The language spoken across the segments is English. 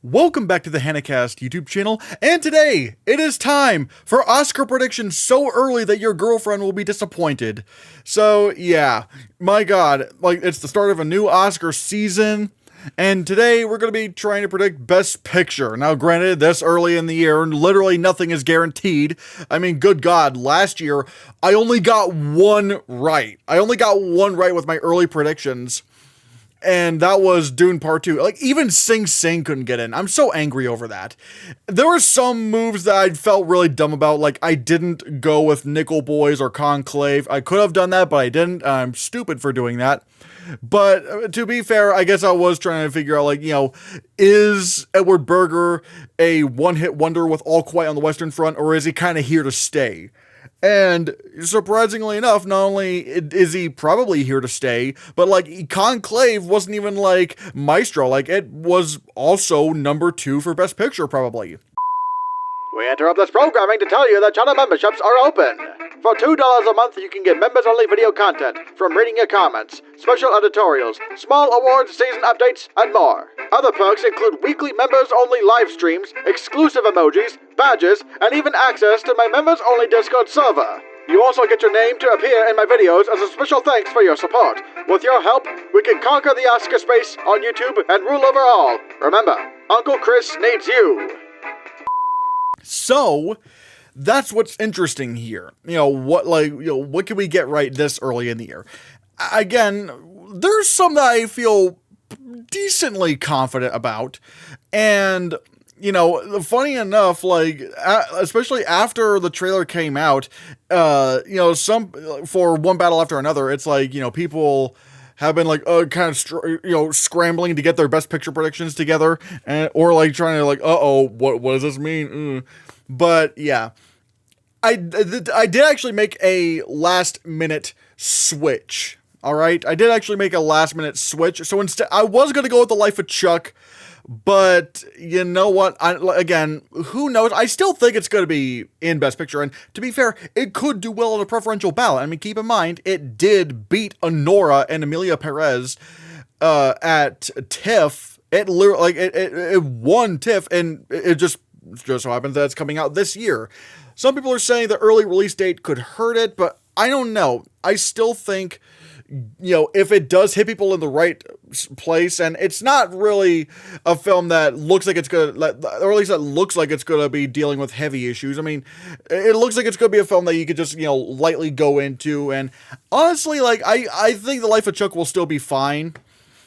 Welcome back to the Hannahcast YouTube channel, and today it is time for Oscar predictions so early that your girlfriend will be disappointed. So yeah, my god, like it's the start of a new Oscar season, and today we're going to be trying to predict Best Picture. Now granted, this early in the year, literally nothing is guaranteed. I mean, good god, last year I only got one right. I only got one right with my early predictions. And that was Dune Part 2. Like, even Sing Sing couldn't get in. I'm so angry over that. There were some moves that I felt really dumb about. Like, I didn't go with Nickel Boys or Conclave. I could have done that, but I didn't. I'm stupid for doing that. But to be fair, I guess I was trying to figure out, like, is Edward Berger a one-hit wonder with All Quiet on the Western Front, or is he kind of here to stay? And surprisingly enough, not only is he probably here to stay, but like Conclave wasn't even like Maestro. Like it was also number 2 for Best Picture, probably. We interrupt this programming to tell you that channel memberships are open. For $2 a month, you can get members-only video content, from reading your comments, special editorials, small awards, season updates, and more. Other perks include weekly members-only live streams, exclusive emojis, badges, and even access to my members-only Discord server. You also get your name to appear in my videos as a special thanks for your support. With your help, we can conquer the Oscar space on YouTube and rule over all. Remember, Uncle Chris needs you. So, that's what's interesting here. What can we get right this early in the year? Again, there's some that I feel decently confident about, and funny enough, like especially after the trailer came out, some for One Battle After Another, it's like people have been like kind of scrambling to get their Best Picture predictions together, or like trying to like what does this mean? But yeah, I did actually make a last minute switch. All right, I did actually make a last minute switch. So instead, I was gonna go with The Life of Chuck, but you know what? Again, who knows? I still think it's going to be in Best Picture, and to be fair, it could do well on a preferential ballot. I mean, keep in mind, it did beat Honora and Emilia Perez at TIFF. It literally, it won TIFF, and it just so happens that it's coming out this year. Some people are saying the early release date could hurt it, but I don't know. I still think, if it does hit people in the right place, and it's not really a film that looks like it's gonna, or at least that looks like it's gonna be dealing with heavy issues. I mean, it looks like it's gonna be a film that you could just, lightly go into, and honestly, like, I think The Life of Chuck will still be fine.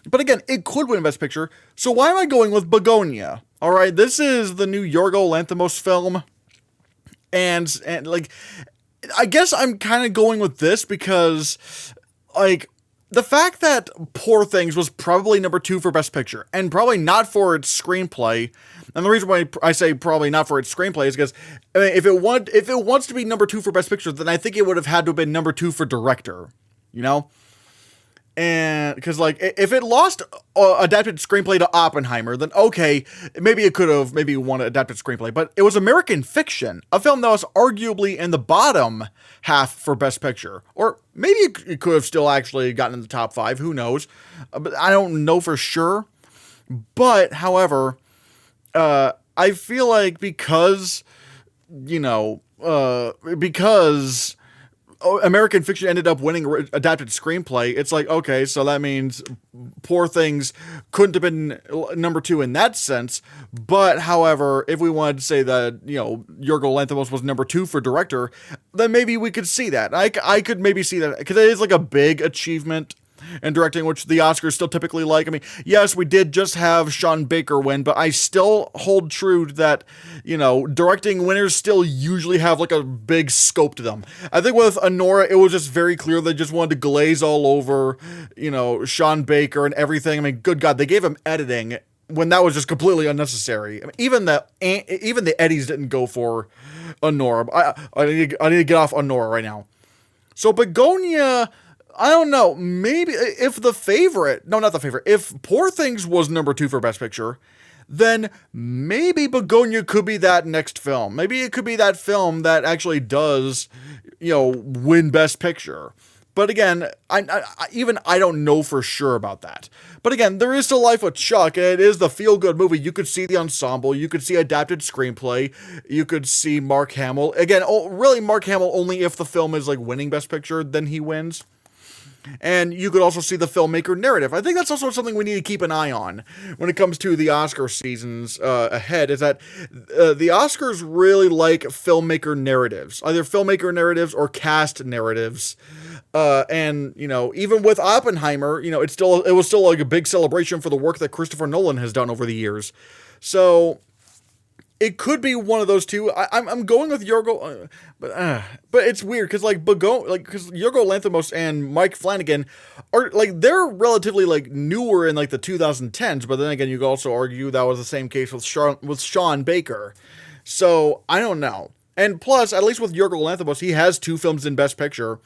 But again, it could win Best Picture, so why am I going with Begonia? Alright, this is the new Yorgo Lanthimos film, and like, I guess I'm kind of going with this because, like, the fact that Poor Things was probably number 2 for Best Picture, and probably not for its screenplay, and the reason why I say probably not for its screenplay is because, I mean, if it wants to be number 2 for Best Picture, then I think it would have had to have been number 2 for director, And because, like, if it lost adapted screenplay to Oppenheimer, then okay, maybe it could have won an adapted screenplay. But it was American Fiction, a film that was arguably in the bottom half for Best Picture. Or maybe it could have still actually gotten in the top 5, who knows. But I don't know for sure. But, however, I feel like because American Fiction ended up winning adapted screenplay, it's like, okay, so that means Poor Things couldn't have been number 2 in that sense. But however, if we wanted to say that, Yorgo Lanthimos was number 2 for director, then maybe we could see that. I could maybe see that, because it is like a big achievement in directing, which the Oscars still typically like. I mean, yes, we did just have Sean Baker win, but I still hold true that, directing winners still usually have like a big scope to them. I think with Honora, it was just very clear they just wanted to glaze all over, Sean Baker and everything. I mean, good God, they gave him editing when that was just completely unnecessary. I mean, even the Eddies didn't go for Honora. I need to get off Honora right now. So Begonia, I don't know, maybe if if Poor Things was number 2 for Best Picture, then maybe Begonia could be that next film. Maybe it could be that film that actually does, win Best Picture. But again, I don't know for sure about that. But again, there is still Life with Chuck, and it is the feel-good movie. You could see the ensemble, you could see adapted screenplay, you could see Mark Hamill. Again, really Mark Hamill only if the film is like winning Best Picture, then he wins. And you could also see the filmmaker narrative. I think that's also something we need to keep an eye on when it comes to the Oscar seasons ahead, is that the Oscars really like filmmaker narratives, either filmmaker narratives or cast narratives. And, you know, even with Oppenheimer, you know, it was still like a big celebration for the work that Christopher Nolan has done over the years. So it could be one of those two. I'm going with Yorgo, but it's weird because because Yorgo Lanthimos and Mike Flanagan are like, they're relatively like newer in like the 2010s. But then again, you could also argue that was the same case with Sean Baker. So I don't know. And plus, at least with Yorgo Lanthimos, he has 2 films in Best Picture.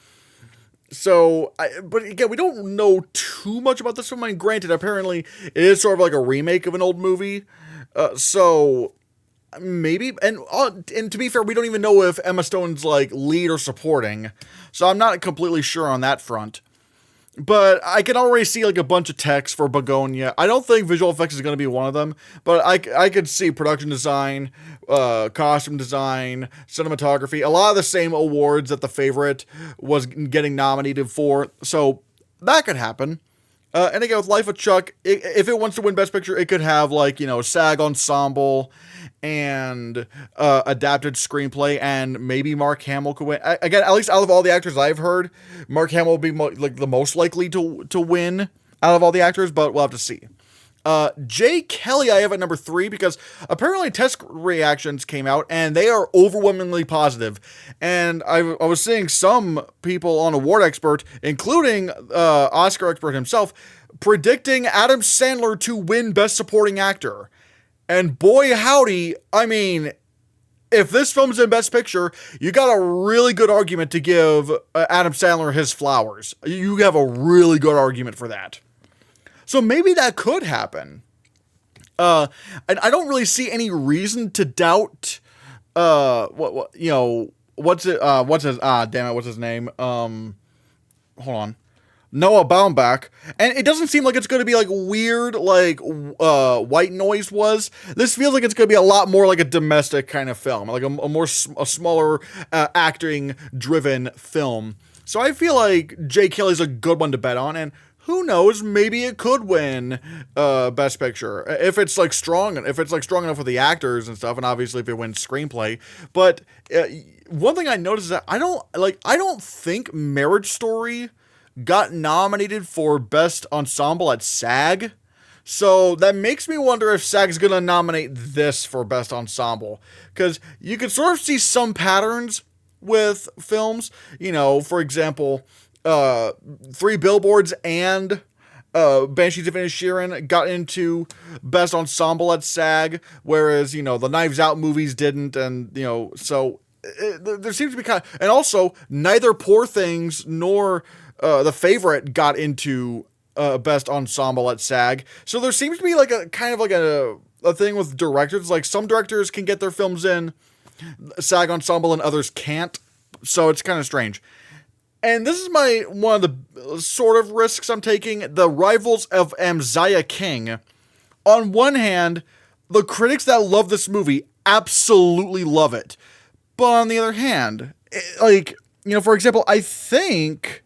So, but again, we don't know too much about this film. I mean, granted, apparently it is sort of like a remake of an old movie. So maybe, and to be fair, we don't even know if Emma Stone's like lead or supporting. So I'm not completely sure on that front. But I can already see like a bunch of text for Begonia. I don't think visual effects is going to be one of them, but I could see production design, costume design, cinematography, a lot of the same awards that The Favorite was getting nominated for. So that could happen. And again, with Life of Chuck, if it wants to win Best Picture, it could have like, you know, SAG Ensemble and adapted screenplay, and maybe Mark Hamill could win. Again, at least out of all the actors I've heard, Mark Hamill will be like the most likely to win out of all the actors, but we'll have to see. Jay Kelly I have at number 3 because apparently test reactions came out and they are overwhelmingly positive. And I was seeing some people on Award Expert, including Oscar expert himself, predicting Adam Sandler to win Best Supporting Actor. And boy howdy, I mean, if this film's in Best Picture, you got a really good argument to give Adam Sandler his flowers. You have a really good argument for that. So maybe that could happen. And I don't really see any reason to doubt, what's his name? Hold on. Noah Baumbach. And it doesn't seem like it's going to be like weird, like, White Noise was. This feels like it's going to be a lot more like a domestic kind of film, like a smaller, acting-driven film. So I feel like Jay Kelly's a good one to bet on, and who knows, maybe it could win Best Picture if it's like strong enough with the actors and stuff, and obviously if it wins screenplay. But one thing I noticed is that I don't think Marriage Story got nominated for Best Ensemble at SAG. So that makes me wonder if SAG's going to nominate this for Best Ensemble, because you can sort of see some patterns with films. You know, for example, 3 Billboards and Banshees of Inisherin got into Best Ensemble at SAG, whereas, you know, the Knives Out movies didn't, and, you know, so there seems to be kind of, and also neither Poor Things nor The Favorite got into Best Ensemble at SAG. So there seems to be like a kind of like a thing with directors, like some directors can get their films in SAG Ensemble and others can't. So it's kind of strange. And this is one of the sort of risks I'm taking. The Rivals of Amziah King. On one hand, the critics that love this movie absolutely love it. But on the other hand, like, you know, for example, I think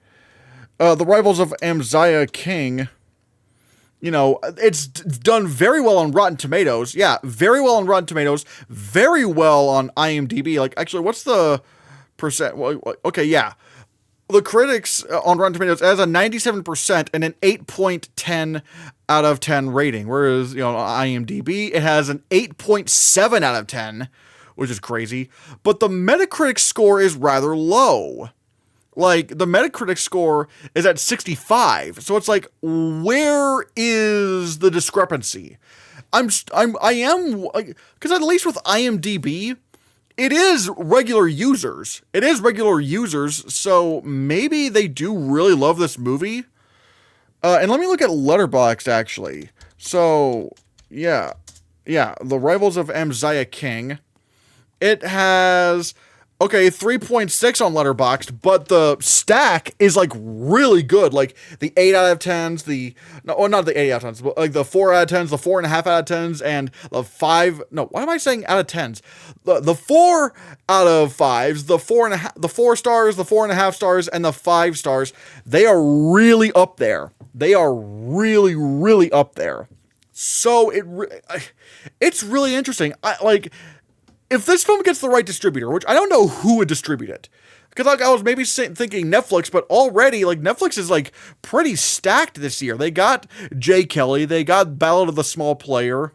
The Rivals of Amziah King, you know, it's done very well on Rotten Tomatoes. Yeah, very well on Rotten Tomatoes. Very well on IMDb. Like, actually, what's the percent? Okay, yeah. The critics on Rotten Tomatoes has a 97% and an 8.10 out of 10 rating. Whereas, you know, on IMDb, it has an 8.7 out of 10, which is crazy. But the Metacritic score is rather low. Like, the Metacritic score is at 65. So it's like, where is the discrepancy? Because at least with IMDb, it is regular users. So maybe they do really love this movie. And let me look at Letterboxd, actually. So, yeah. The Rivals of Amziah King. It has okay, 3.6 on Letterboxd, but the stack is like really good. Like the 8 out of 10s, not the 8 out of 10s, but like the 4 out of 10s, the 4.5 out of 10s, and the 5. No, why am I saying out of 10s? The 4 out of 5s, the 4 stars, the 4.5 stars, and the 5 stars. They are really up there. They are really, really up there. So it's really interesting. If this film gets the right distributor, which I don't know who would distribute it, because like I was maybe thinking Netflix, but already like Netflix is like pretty stacked this year. They got Jay Kelly, they got Ballad of the Small Player,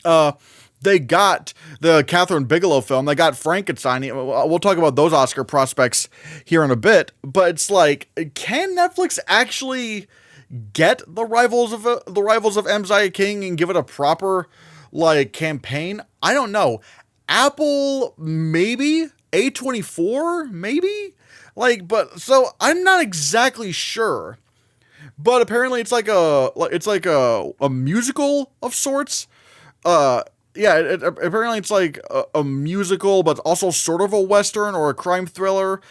they got the Catherine Bigelow film, they got Frankenstein. We'll talk about those Oscar prospects here in a bit, but it's like, can Netflix actually get the rivals of M. Zia King and give it a proper like campaign? I don't know. Apple, maybe. A24, maybe. But so I'm not exactly sure. But apparently it's like a musical of sorts. Apparently it's like a musical, but also sort of a Western or a crime thriller.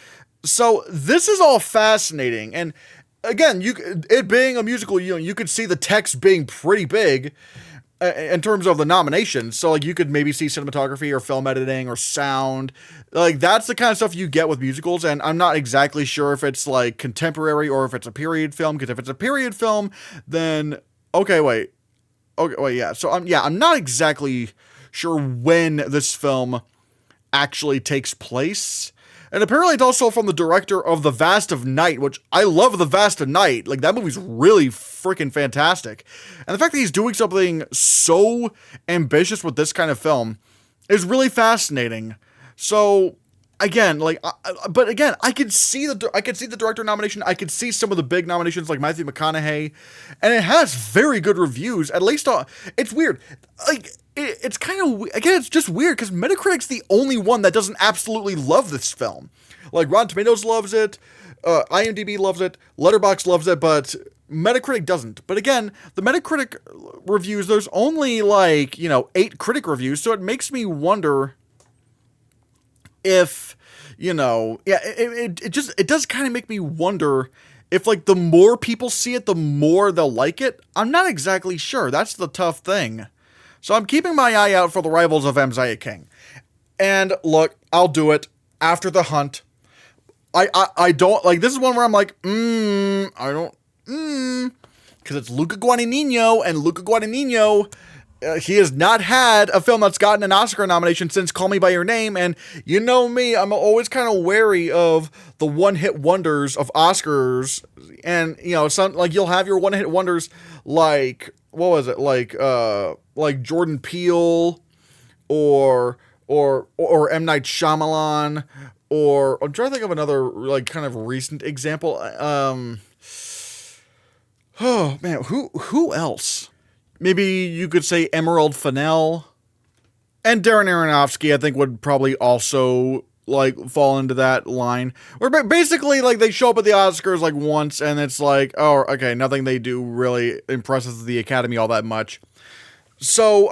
So this is all fascinating. And again, it being a musical, you could see the text being pretty big in terms of the nominations. So like you could maybe see cinematography or film editing or sound. Like that's the kind of stuff you get with musicals. And I'm not exactly sure if it's like contemporary or if it's a period film. Because if it's a period film, then yeah. So I'm not exactly sure when this film actually takes place. And apparently it's also from the director of The Vast of Night, which I love The Vast of Night. Like, that movie's really freaking fantastic. And the fact that he's doing something so ambitious with this kind of film is really fascinating. So, again, I could see the director nomination. I could see some of the big nominations like Matthew McConaughey. And it has very good reviews. At least, it's weird. It's kind of, again, it's just weird because Metacritic's the only one that doesn't absolutely love this film. Like, Rotten Tomatoes loves it, IMDb loves it, Letterboxd loves it, but Metacritic doesn't. But again, the Metacritic reviews, there's only 8 critic reviews, so it makes me wonder if, it does kind of make me wonder if, the more people see it, the more they'll like it. I'm not exactly sure. That's the tough thing. So I'm keeping my eye out for the rivals of M. Zia King. And look, I'll do it after The Hunt. I don't, this is one where I'm like, because it's Luca Guadagnino, and Luca Guadagnino, he has not had a film that's gotten an Oscar nomination since Call Me By Your Name, and you know me, I'm always kind of wary of the one-hit wonders of Oscars, and, some, you'll have your one-hit wonders, what was it, like Jordan Peele, or M. Night Shyamalan, or I'm trying to think of another, kind of recent example, oh, man, who else? Maybe you could say Emerald Fennell. And Darren Aronofsky, I think, would probably also, fall into that line. Where basically, they show up at the Oscars, once, and it's oh, okay, nothing they do really impresses the Academy all that much. So,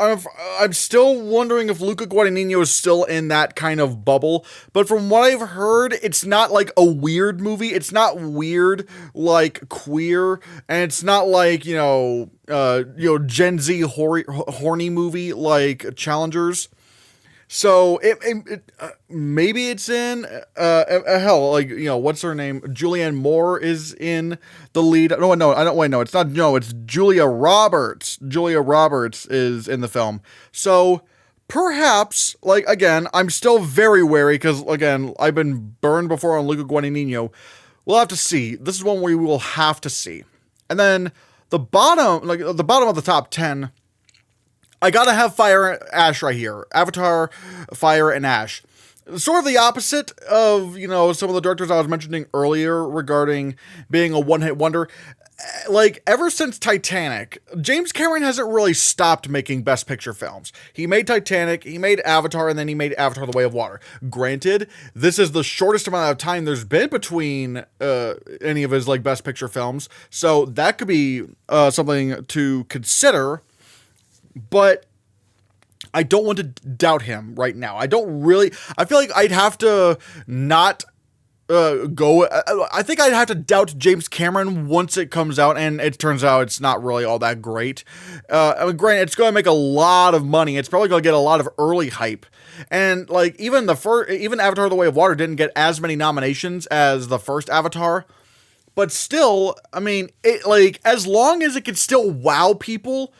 I'm still wondering if Luca Guadagnino is still in that kind of bubble. But from what I've heard, it's not, a weird movie. It's not weird, Queer. And it's not Gen Z horny movie like Challengers. So maybe it's in hell, what's her name? Julianne Moore is in the lead. No, it's not. No, it's Julia Roberts. Julia Roberts is in the film. So perhaps, again, I'm still very wary because, again, I've been burned before on Luca Guadagnino. We'll have to see. This is one we will have to see. And then the bottom of the top 10. I gotta have Fire and Ash right here. Avatar, Fire and Ash. Sort of the opposite of, some of the directors I was mentioning earlier regarding being a one-hit wonder. Ever since Titanic, James Cameron hasn't really stopped making Best Picture films. He made Titanic, he made Avatar, and then he made Avatar: The Way of Water. Granted, this is the shortest amount of time there's been between any of his, Best Picture films. So that could be something to consider. But I don't want to doubt him right now. I feel like I'd have to not go. I think I'd have to doubt James Cameron once it comes out, and it turns out it's not really all that great. Granted, it's going to make a lot of money. It's probably going to get a lot of early hype, and like even Avatar: The Way of Water didn't get as many nominations as the first Avatar. But still, I mean, as long as it can still wow people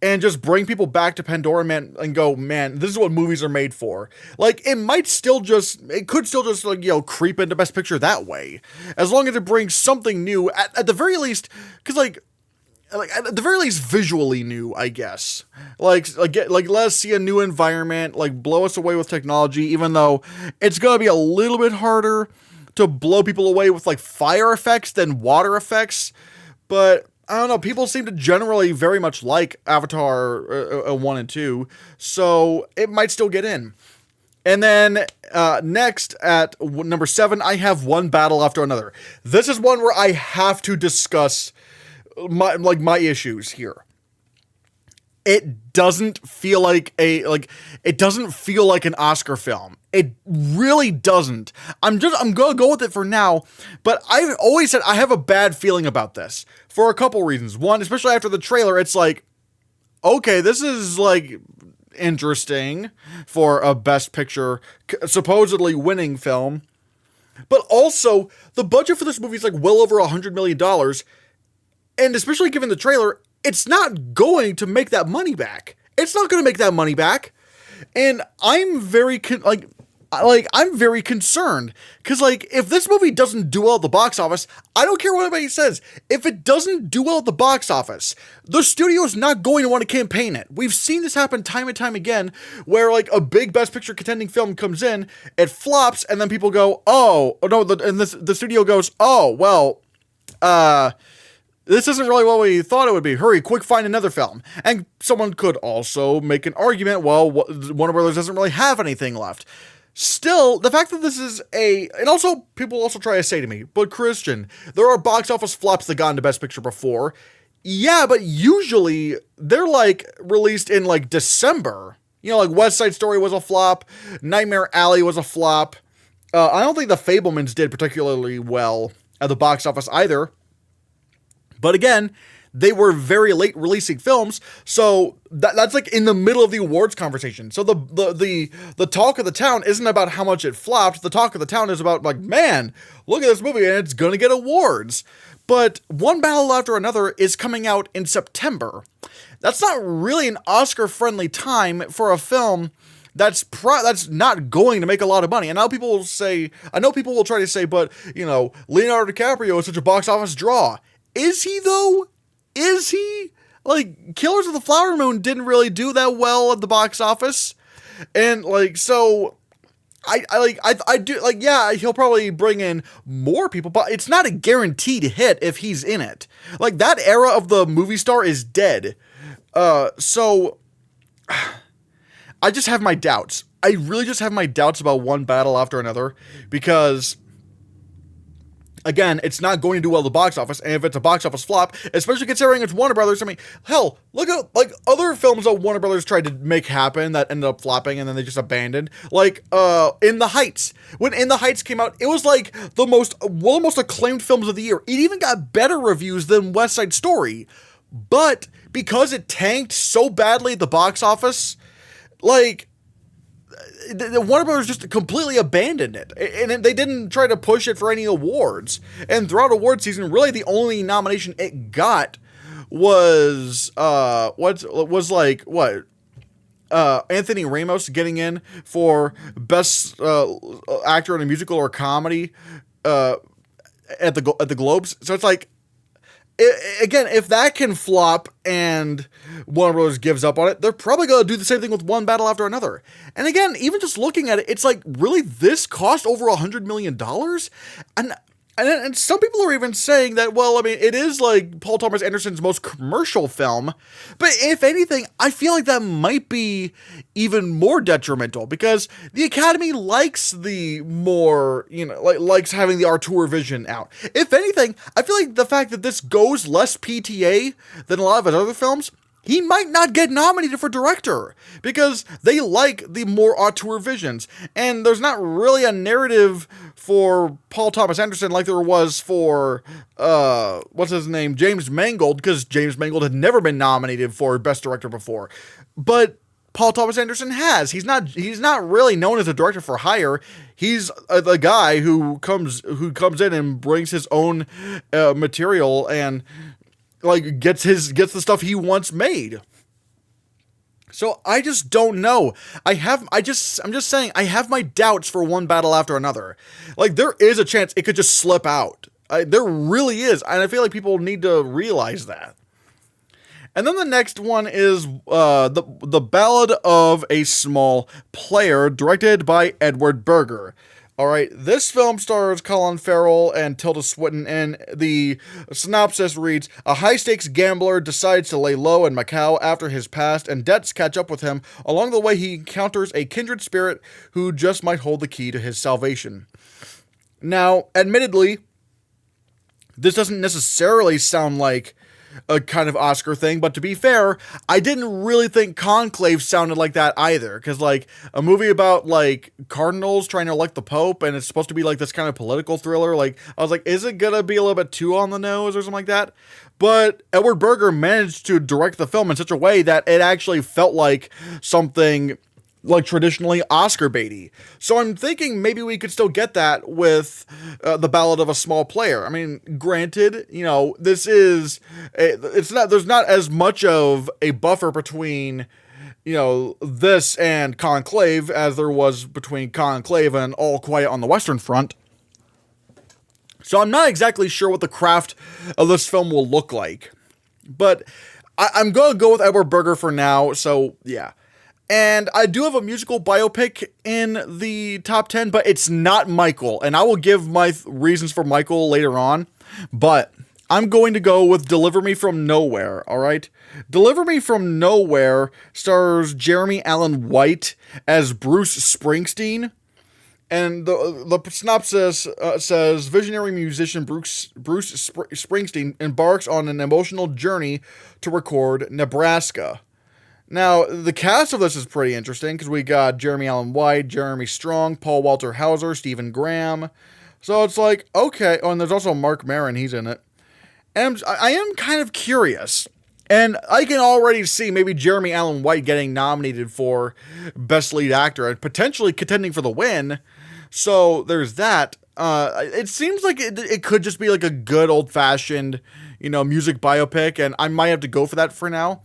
and just bring people back to Pandora, man, and go, man, this is what movies are made for. Like, it could still just, like, creep into Best Picture that way. As long as it brings something new, at the very least, because, like, at the very least, visually new, I guess. Let us see a new environment, like, blow us away with technology, even though it's gonna be a little bit harder to blow people away with like fire effects than water effects. But I don't know, people seem to generally very much like Avatar 1 and 2, so it might still get in. And then next at number 7, I have One Battle After Another. This is one where I have to discuss my issues here. It doesn't feel like an Oscar film. It really doesn't. I'm gonna go with it for now, but I've always said I have a bad feeling about this for a couple reasons. One, especially after the trailer, it's like, okay, this is like interesting for a Best Picture supposedly winning film, but also the budget for this movie is like well over $100 million, and especially given the trailer, it's not going to make that money back. It's not going to make that money back. And I'm very I'm very concerned because, like, if this movie doesn't do well at the box office, I don't care what anybody says. If it doesn't do well at the box office, the studio is not going to want to campaign it. We've seen this happen time and time again, where like a big Best Picture contending film comes in, it flops, and then people go, "Oh no!" The studio goes, "Oh well, this isn't really what we thought it would be. Hurry, quick, find another film." And someone could also make an argument, well, Warner Brothers doesn't really have anything left. Still, the fact that this is and also, people also try to say to me, but Christian, there are box office flops that got into Best Picture before. Yeah, but usually, they're like, released in like December. Like West Side Story was a flop, Nightmare Alley was a flop. I don't think The Fabelmans did particularly well at the box office either. But again, they were very late releasing films, so that's like in the middle of the awards conversation. So the talk of the town isn't about how much it flopped. The talk of the town is about like, man, look at this movie and it's gonna get awards. But One Battle After Another is coming out in September. That's not really an Oscar-friendly time for a film that's not going to make a lot of money. And now people will try to say, but Leonardo DiCaprio is such a box office draw. Is he though? Is he? Like, Killers of the Flower Moon didn't really do that well at the box office. And like, so I do like, yeah, he'll probably bring in more people, but it's not a guaranteed hit if he's in it. Like, that era of the movie star is dead. So I just have my doubts. I really just have my doubts about One Battle After Another because, again, it's not going to do well at the box office, and if it's a box office flop, especially considering it's Warner Brothers, I mean, hell, look at, like, other films that Warner Brothers tried to make happen that ended up flopping and then they just abandoned, like, In the Heights. When In the Heights came out, it was, like, one of the most acclaimed films of the year. It even got better reviews than West Side Story, but because it tanked so badly at the box office, like, Warner Brothers just completely abandoned it, and they didn't try to push it for any awards. And throughout award season, really the only nomination it got was Anthony Ramos getting in for best actor in a musical or comedy at the Globes. So it's like, again, if that can flop and Warner Bros. Gives up on it, they're probably going to do the same thing with One Battle After Another. And again, even just looking at it, it's like, really, this cost over $100 million? And some people are even saying that, well, I mean, it is like Paul Thomas Anderson's most commercial film, but if anything, I feel like that might be even more detrimental because the Academy likes the more, likes having the auteur vision out. If anything, I feel like the fact that this goes less PTA than a lot of his other films he might not get nominated for director because they like the more auteur visions. And there's not really a narrative for Paul Thomas Anderson like there was for, what's his name, James Mangold, because James Mangold had never been nominated for Best Director before. But Paul Thomas Anderson has. He's not really known as a director for hire. He's the guy who comes in and brings his own material and like gets the stuff he wants made. So I just don't know. I'm just saying I have my doubts for One Battle After Another. Like there is a chance it could just slip out. There really is, and I feel like people need to realize that. And then the next one is the Ballad of a Small Player, directed by Edward Berger. All right, this film stars Colin Farrell and Tilda Swinton, and the synopsis reads, a high-stakes gambler decides to lay low in Macau after his past and debts catch up with him. Along the way, he encounters a kindred spirit who just might hold the key to his salvation. Now, admittedly, this doesn't necessarily sound like a kind of Oscar thing, but to be fair, I didn't really think Conclave sounded like that either, because like a movie about like cardinals trying to elect the Pope, and it's supposed to be like this kind of political thriller, like I was like, is it gonna be a little bit too on the nose or something like that? But Edward Berger managed to direct the film in such a way that it actually felt like something like traditionally Oscar baity. So I'm thinking maybe we could still get that with The Ballad of a Small Player. I mean, granted, you know, there's not as much of a buffer between, you know, this and Conclave as there was between Conclave and All Quiet on the Western Front. So I'm not exactly sure what the craft of this film will look like. But I'm going to go with Edward Berger for now, so yeah. And I do have a musical biopic in the top 10, but it's not Michael. And I will give my reasons for Michael later on. But I'm going to go with Deliver Me From Nowhere, all right? Deliver Me From Nowhere stars Jeremy Allen White as Bruce Springsteen. And the synopsis says, visionary musician Bruce Springsteen embarks on an emotional journey to record Nebraska. Now, the cast of this is pretty interesting, because we got Jeremy Allen White, Jeremy Strong, Paul Walter Hauser, Stephen Graham. So it's like, okay. Oh, and there's also Mark Maron, he's in it. And I am kind of curious. And I can already see maybe Jeremy Allen White getting nominated for Best Lead Actor and potentially contending for the win. So there's that. It seems like it could just be like a good old-fashioned, you know, music biopic, and I might have to go for that for now.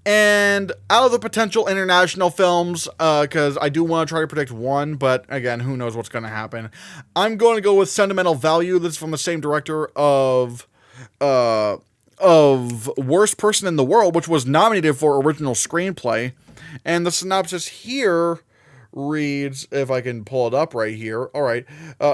And out of the potential international films, because I do want to try to predict one, but again, who knows what's going to happen. I'm going to go with Sentimental Value. This is from the same director of Worst Person in the World, which was nominated for Original Screenplay. And the synopsis here reads, if I can pull it up right here. All right.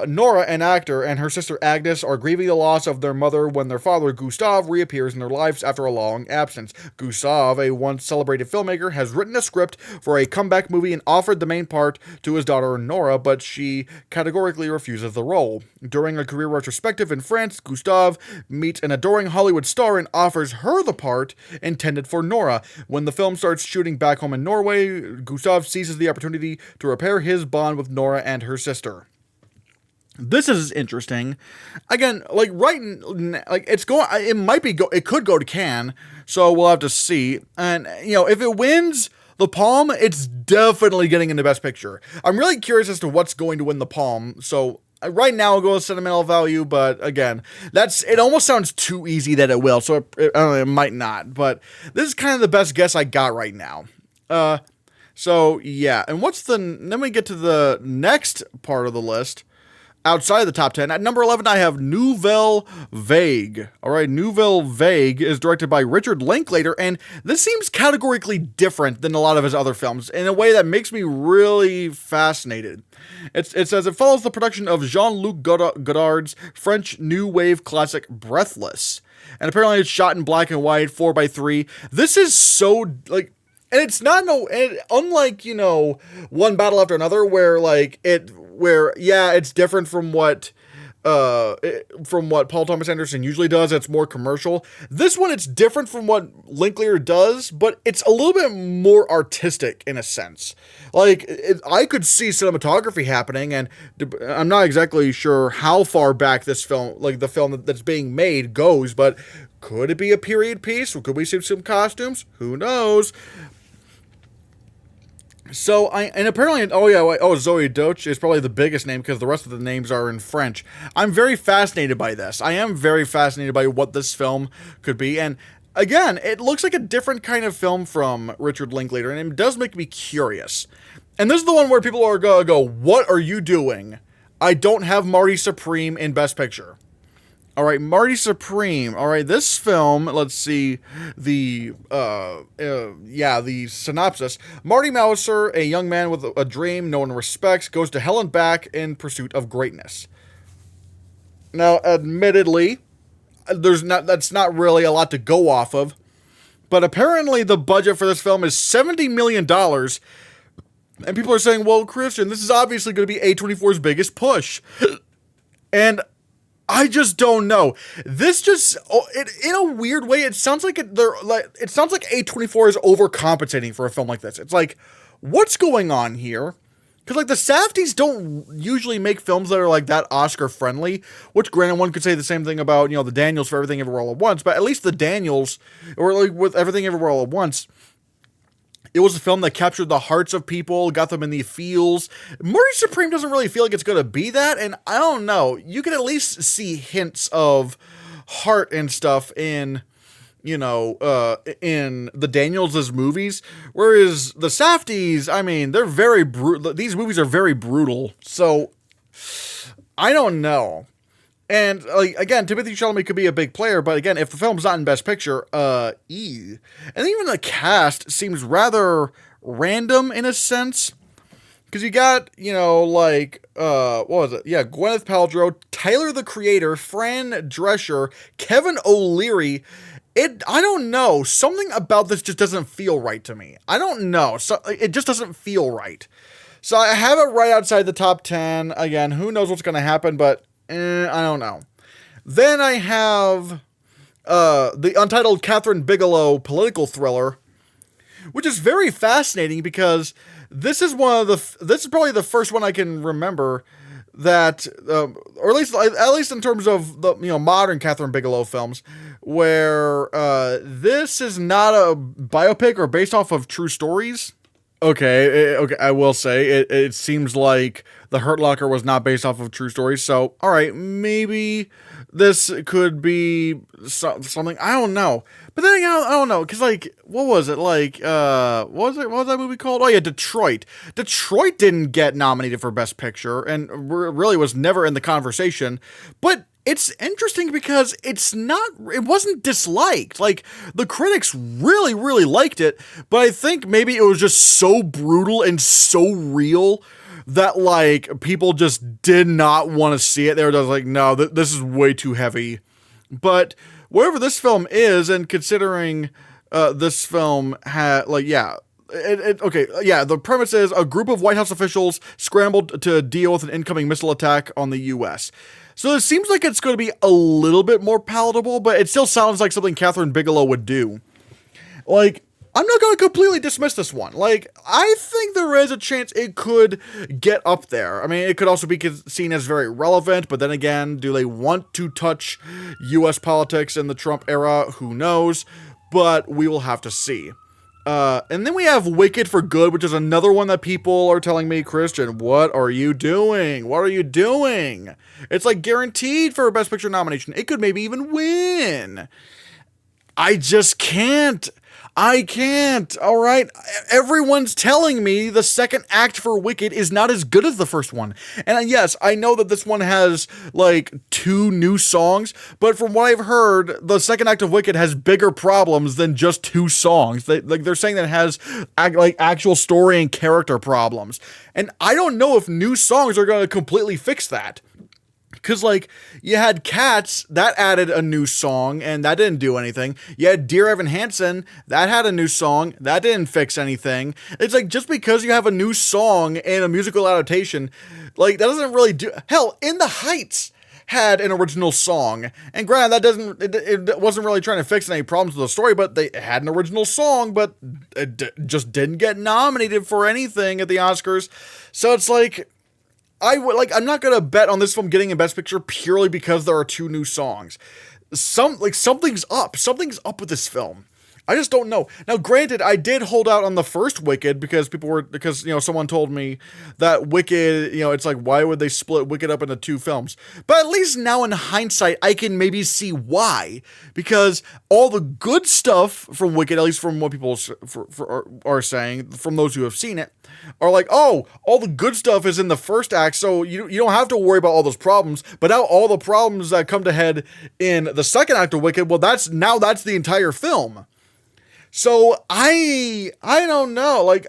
Nora, an actor, and her sister Agnes are grieving the loss of their mother when their father, Gustav, reappears in their lives after a long absence. Gustav, a once celebrated filmmaker, has written a script for a comeback movie and offered the main part to his daughter, Nora, but she categorically refuses the role. During a career retrospective in France, Gustav meets an adoring Hollywood star and offers her the part intended for Nora. When the film starts shooting back home in Norway, Gustav seizes the opportunity to repair his bond with Nora and her sister. This is interesting. Again, like it could go to Cannes, so we'll have to see. And you know, if it wins the Palm, it's definitely getting into Best Picture. I'm really curious as to what's going to win the Palm. So right now I'll go with Sentimental Value, but again, it almost sounds too easy that it will, so it might not. But this is kind of the best guess I got right now. So, yeah, and then we get to the next part of the list, outside of the top 10. At number 11, I have Nouvelle Vague. All right, Nouvelle Vague is directed by Richard Linklater, and this seems categorically different than a lot of his other films in a way that makes me really fascinated. It says it follows the production of Jean-Luc Godard's French new wave classic Breathless, and apparently it's shot in black and white, 4:3. This is so, like... And it's not unlike, you know, One Battle After Another, where it's different from what from what Paul Thomas Anderson usually does. It's more commercial. This one, it's different from what Linklater does, but it's a little bit more artistic in a sense. Like, I could see cinematography happening, and I'm not exactly sure how far back this film, like the film that's being made, goes, but could it be a period piece? Or could we see some costumes? Who knows? So, and apparently, Zoe Deutsch is probably the biggest name because the rest of the names are in French. I'm very fascinated by this. I am very fascinated by what this film could be. And again, it looks like a different kind of film from Richard Linklater, and it does make me curious. And this is the one where people are going to go, what are you doing? I don't have Marty Supreme in Best Picture. All right, Marty Supreme. All right, this film, let's see the synopsis. Marty Mouser, a young man with a dream no one respects, goes to hell and back in pursuit of greatness. Now, admittedly, that's not really a lot to go off of, but apparently the budget for this film is $70 million, and people are saying, well, Christian, this is obviously going to be A24's biggest push. And I just don't know. This just, in a weird way, it sounds like it sounds like A24 is overcompensating for a film like this. It's like, what's going on here? Because like the Safdies don't usually make films that are like that Oscar friendly. Which, granted, one could say the same thing about the Daniels for Everything Everywhere All at Once. But at least the Daniels, or like with Everything Everywhere All at Once, it was a film that captured the hearts of people, got them in the feels. Marty Supreme doesn't really feel like it's going to be that, and I don't know. You can at least see hints of heart and stuff in, in the Daniels' movies, whereas the Safdies, I mean, they're very brutal. These movies are very brutal, so I don't know. And, like, again, Timothée Chalamet could be a big player, but again, if the film's not in Best Picture, And even the cast seems rather random in a sense. Because you got, what was it? Yeah, Gwyneth Paltrow, Tyler the Creator, Fran Drescher, Kevin O'Leary. I don't know. Something about this just doesn't feel right to me. I don't know. So it just doesn't feel right. So I have it right outside the top 10. Again, who knows what's going to happen, but I don't know. Then I have the untitled Catherine Bigelow political thriller, which is very fascinating because this is probably the first one I can remember that, or at least in terms of the modern Catherine Bigelow films, where this is not a biopic or based off of true stories. Okay, I will say, it seems like The Hurt Locker was not based off of true stories, so, alright, maybe this could be something, I don't know. But then again, I don't know, because, like, what was it, like, what was that movie called? Oh yeah, Detroit. Detroit didn't get nominated for Best Picture, and really was never in the conversation, but it's interesting because it wasn't disliked. Like, the critics really, really liked it, but I think maybe it was just so brutal and so real that, like, people just did not want to see it. They were just like, no, this is way too heavy. But whatever this film is, and considering this film had, like, yeah, the premise is a group of White House officials scrambled to deal with an incoming missile attack on the U.S., so it seems like it's going to be a little bit more palatable, but it still sounds like something Catherine Bigelow would do. Like, I'm not going to completely dismiss this one. Like, I think there is a chance it could get up there. I mean, it could also be seen as very relevant, but then again, do they want to touch U.S. politics in the Trump era? Who knows? But we will have to see. And then we have Wicked for Good, which is another one that people are telling me, Christian, what are you doing? What are you doing? It's like guaranteed for a Best Picture nomination. It could maybe even win. I just can't. I can't. All right. Everyone's telling me the second act for Wicked is not as good as the first one. And yes, I know that this one has like 2 new songs, but from what I've heard, the second act of Wicked has bigger problems than just 2 songs. They're saying that it has actual story and character problems. And I don't know if new songs are going to completely fix that. Because, like, you had Cats, that added a new song, and that didn't do anything. You had Dear Evan Hansen, that had a new song, that didn't fix anything. It's like, just because you have a new song and a musical adaptation, like, that doesn't really do... Hell, In the Heights had an original song. And granted, it wasn't really trying to fix any problems with the story, but they had an original song, but it just didn't get nominated for anything at the Oscars. So it's like, I'm not gonna bet on this film getting a Best Picture purely because there are 2 new songs. Something's up. Something's up with this film. I just don't know. Now, granted, I did hold out on the first Wicked because someone told me that Wicked, it's like, why would they split Wicked up into 2 films? But at least now in hindsight, I can maybe see why. Because all the good stuff from Wicked, at least from what people are saying, from those who have seen it, are like, oh, all the good stuff is in the first act, so you don't have to worry about all those problems. But now all the problems that come to head in the second act of Wicked, well, that's the entire film. So I don't know, like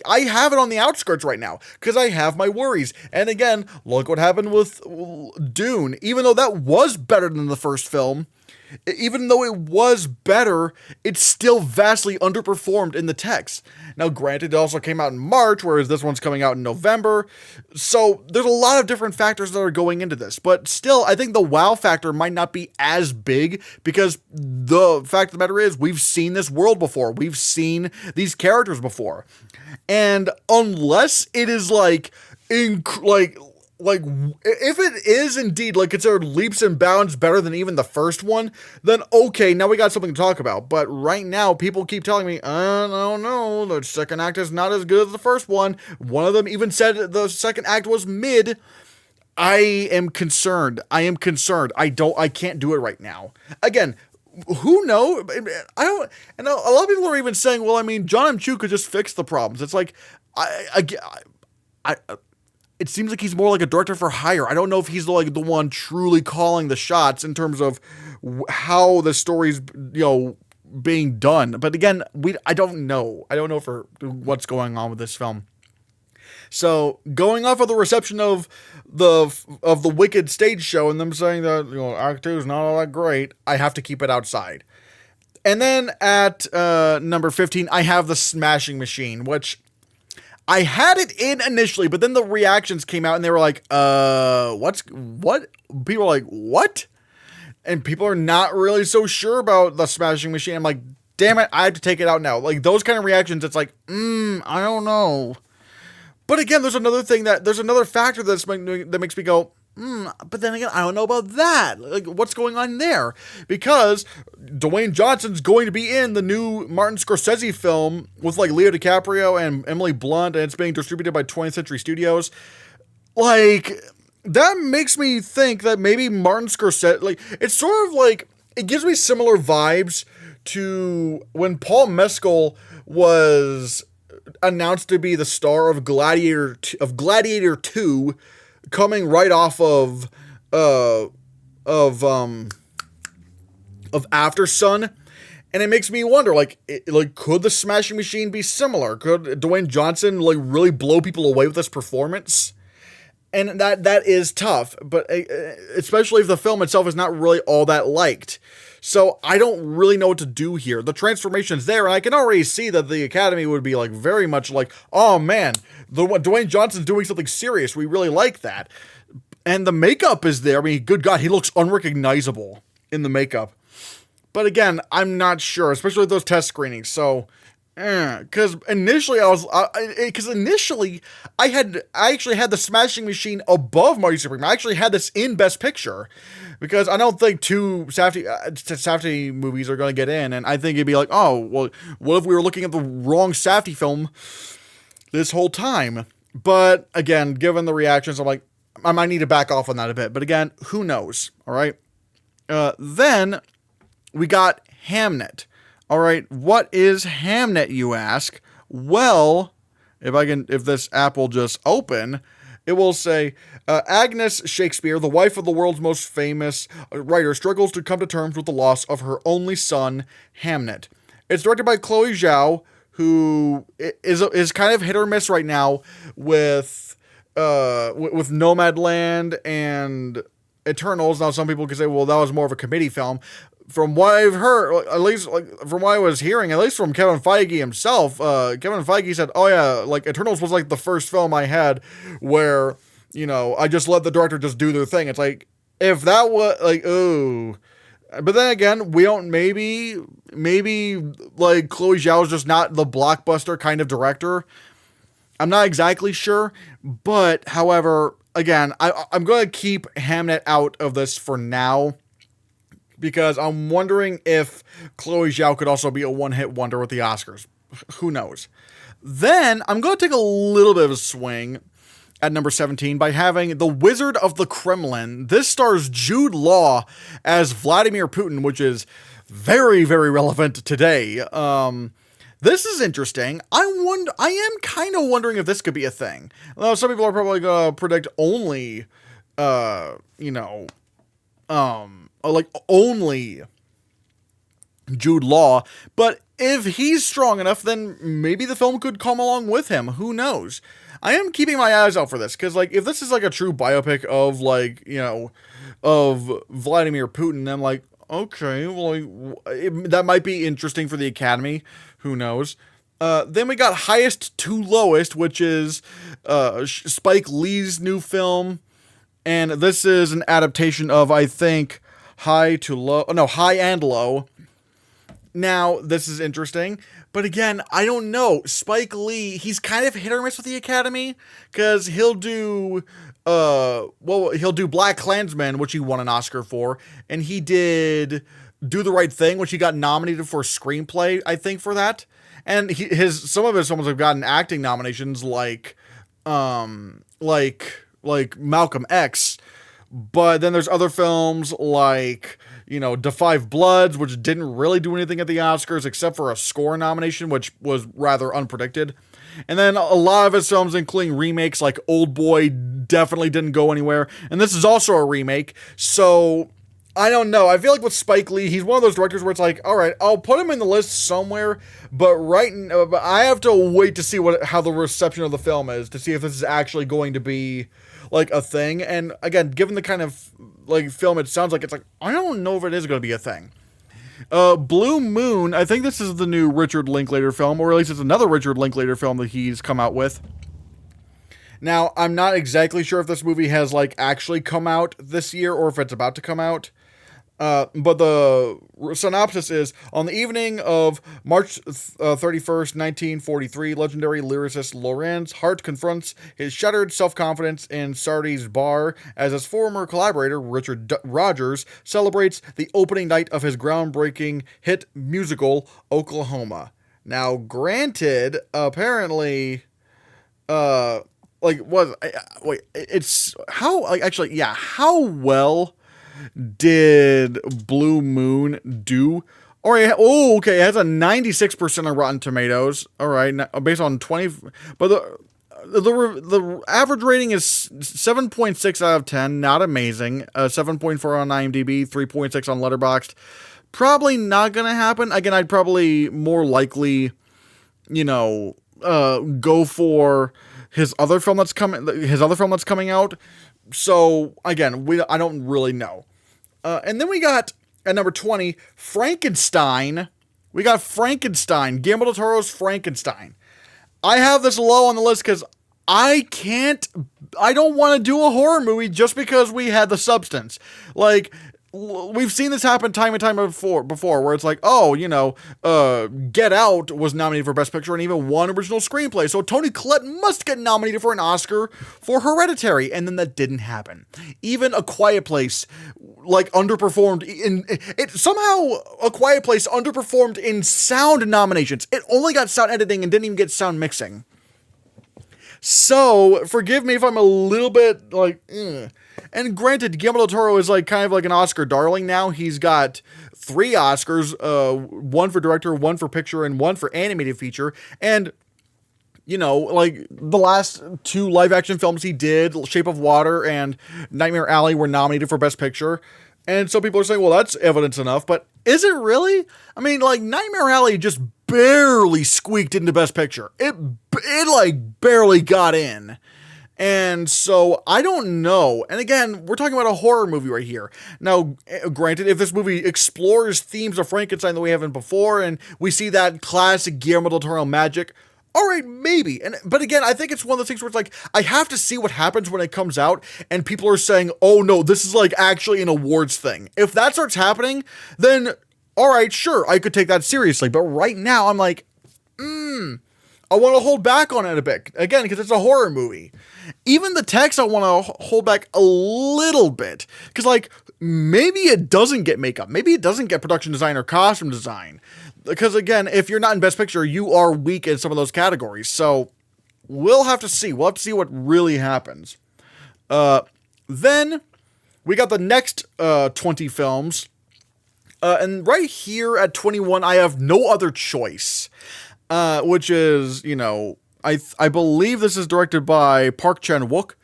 I have it on the outskirts right now because I have my worries. And again, look what happened with Dune. Even though that was better than the first film, even though it was better, it's still vastly underperformed in the text. Now, granted, it also came out in March, whereas this one's coming out in November. So there's a lot of different factors that are going into this. But still, I think the wow factor might not be as big because the fact of the matter is we've seen this world before. We've seen these characters before. And unless it is like if it is indeed considered leaps and bounds better than even the first one, then okay, now we got something to talk about. But right now, people keep telling me, no, the second act is not as good as the first one. One of them even said the second act was mid. I am concerned. I can't do it right now. Again, who knows? I don't, and a lot of people are even saying, well, I mean, John M. Chu could just fix the problems. It's like, it seems like he's more like a director for hire. I don't know if he's the one truly calling the shots in terms of how the story's, being done. But again, I don't know. I don't know for what's going on with this film. So going off of the reception of the Wicked stage show and them saying that, Act 2 is not all that great, I have to keep it outside. And then at number 15, I have The Smashing Machine, which I had it in initially, but then the reactions came out and they were like, what? People are like, what? And people are not really so sure about The Smashing Machine. I'm like, damn it, I have to take it out now. Like those kind of reactions, it's like, I don't know. But again, there's another factor that makes me go, but then again, I don't know about that. Like, what's going on there? Because Dwayne Johnson's going to be in the new Martin Scorsese film with Leo DiCaprio and Emily Blunt, and it's being distributed by 20th Century Studios. That makes me think that maybe Martin Scorsese, it's sort of it gives me similar vibes to when Paul Mescal was announced to be the star of Gladiator 2, coming right off of After Sun, and it makes me wonder, could The Smashing Machine be similar? Could Dwayne Johnson really blow people away with this performance? And that is tough, but especially if the film itself is not really all that liked. So I don't really know what to do here. The transformation's there, and I can already see that the Academy would be very much oh man, Dwayne Johnson's doing something serious. We really like that. And the makeup is there. I mean, good God, he looks unrecognizable in the makeup. But again, I'm not sure, especially with those test screenings. So, because initially I actually had The Smashing Machine above Marty Supreme. I actually had this in Best Picture because I don't think 2 Safdie movies are going to get in, and I think it'd be like, oh, well, what if we were looking at the wrong Safdie film this whole time? But again, given the reactions, I'm like, I might need to back off on that a bit. But again, who knows? All right. Then we got Hamnet. All right, what is Hamnet, you ask? Well, if this app will just open, it will say, Agnes Shakespeare, the wife of the world's most famous writer, struggles to come to terms with the loss of her only son, Hamnet. It's directed by Chloe Zhao, who is kind of hit or miss right now with Nomadland and Eternals. Now, some people could say, well, that was more of a committee film. From what I've heard, at least from what I was hearing, at least from Kevin Feige himself, Kevin Feige said, oh yeah, Eternals was the first film I had where, I just let the director just do their thing. It's if that was like, oh, but then again, we don't, maybe like Chloe Zhao is just not the blockbuster kind of director. I'm not exactly sure, but however, again, I'm going to keep Hamnet out of this for now because I'm wondering if Chloe Zhao could also be a one-hit wonder with the Oscars. Who knows? Then I'm going to take a little bit of a swing at number 17 by having The Wizard of the Kremlin. This stars Jude Law as Vladimir Putin, which is very, very relevant today. This is interesting. I am kind of wondering if this could be a thing. Well, some people are probably gonna predict only, like only Jude Law. But if he's strong enough, then maybe the film could come along with him. Who knows? I am keeping my eyes out for this because, like, if this is like a true biopic of, like, of Vladimir Putin, then like, okay, well, that might be interesting for the Academy. Who knows? Then we got Highest to Lowest, which is Spike Lee's new film, and this is an adaptation of, I think, High and Low. Now, this is interesting, but again, I don't know. Spike Lee, he's kind of hit or miss with the Academy, because he'll do Black Klansman, which he won an Oscar for, and he did Do the Right Thing, which he got nominated for screenplay, I think, for that. And some of his films have gotten acting nominations, like Malcolm X. But then there's other films like, Da Five Bloods, which didn't really do anything at the Oscars except for a score nomination, which was rather unpredicted. And then a lot of his films, including remakes like Old Boy, definitely didn't go anywhere. And this is also a remake. So I don't know. I feel like with Spike Lee, he's one of those directors where it's like, all right, I'll put him in the list somewhere, but I have to wait to see how the reception of the film is to see if this is actually going to be like a thing. And again, given the kind of like film it sounds like, it's like, I don't know if it is going to be a thing. Blue Moon, I think this is the new Richard Linklater film, or at least it's another Richard Linklater film that he's come out with. Now, I'm not exactly sure if this movie has like actually come out this year or if it's about to come out. But the synopsis is, on the evening of March 31st, 1943, legendary lyricist Lorenz Hart confronts his shattered self-confidence in Sardi's bar as his former collaborator, Richard Rogers, celebrates the opening night of his groundbreaking hit musical, Oklahoma. Now, granted, apparently, how well did Blue Moon do? All right. Oh, okay. It has a 96% on Rotten Tomatoes. All right. Based on 20, but the average rating is 7.6 out of 10. Not amazing. 7.4 on IMDb, 3.6 on Letterboxd. Probably not gonna happen. Again, I'd probably more likely, go for his other film that's coming out. So again, I don't really know. And then we got at number 20, Frankenstein. We got Frankenstein, Guillermo del Toro's Frankenstein. I have this low on the list because I don't want to do a horror movie just because we had the substance. Like, we've seen this happen time and time before where it's like, Get Out was nominated for Best Picture and even won original screenplay. So Toni Collette must get nominated for an Oscar for Hereditary. And then that didn't happen. Even A Quiet Place, underperformed somehow A Quiet Place underperformed in sound nominations. It only got sound editing and didn't even get sound mixing. So, forgive me if I'm a little bit And granted, Guillermo del Toro is kind of like an Oscar darling now. He's got 3 Oscars, one for director, one for picture, and one for animated feature. And, the last 2 live action films he did, Shape of Water and Nightmare Alley, were nominated for Best Picture. And so people are saying, well, that's evidence enough. But is it really? I mean, Nightmare Alley just barely squeaked into Best Picture. It barely got in. And so, I don't know. And again, we're talking about a horror movie right here. Now, granted, if this movie explores themes of Frankenstein that we haven't before, and we see that classic Guillermo del Toro magic, all right, maybe. But again, I think it's one of those things where it's like, I have to see what happens when it comes out and people are saying, oh no, this is like actually an awards thing. If that starts happening, then all right, sure, I could take that seriously. But right now I'm like, I want to hold back on it a bit. Again, because it's a horror movie. Even the text, I want to hold back a little bit. Because, like, maybe it doesn't get makeup. Maybe it doesn't get production design or costume design. Because, again, if you're not in Best Picture, you are weak in some of those categories. So, we'll have to see. We'll have to see what really happens. Then, we got the next 20 films. And right here at 21, I have no other choice. Which is, you know, I believe this is directed by Park Chan-wook,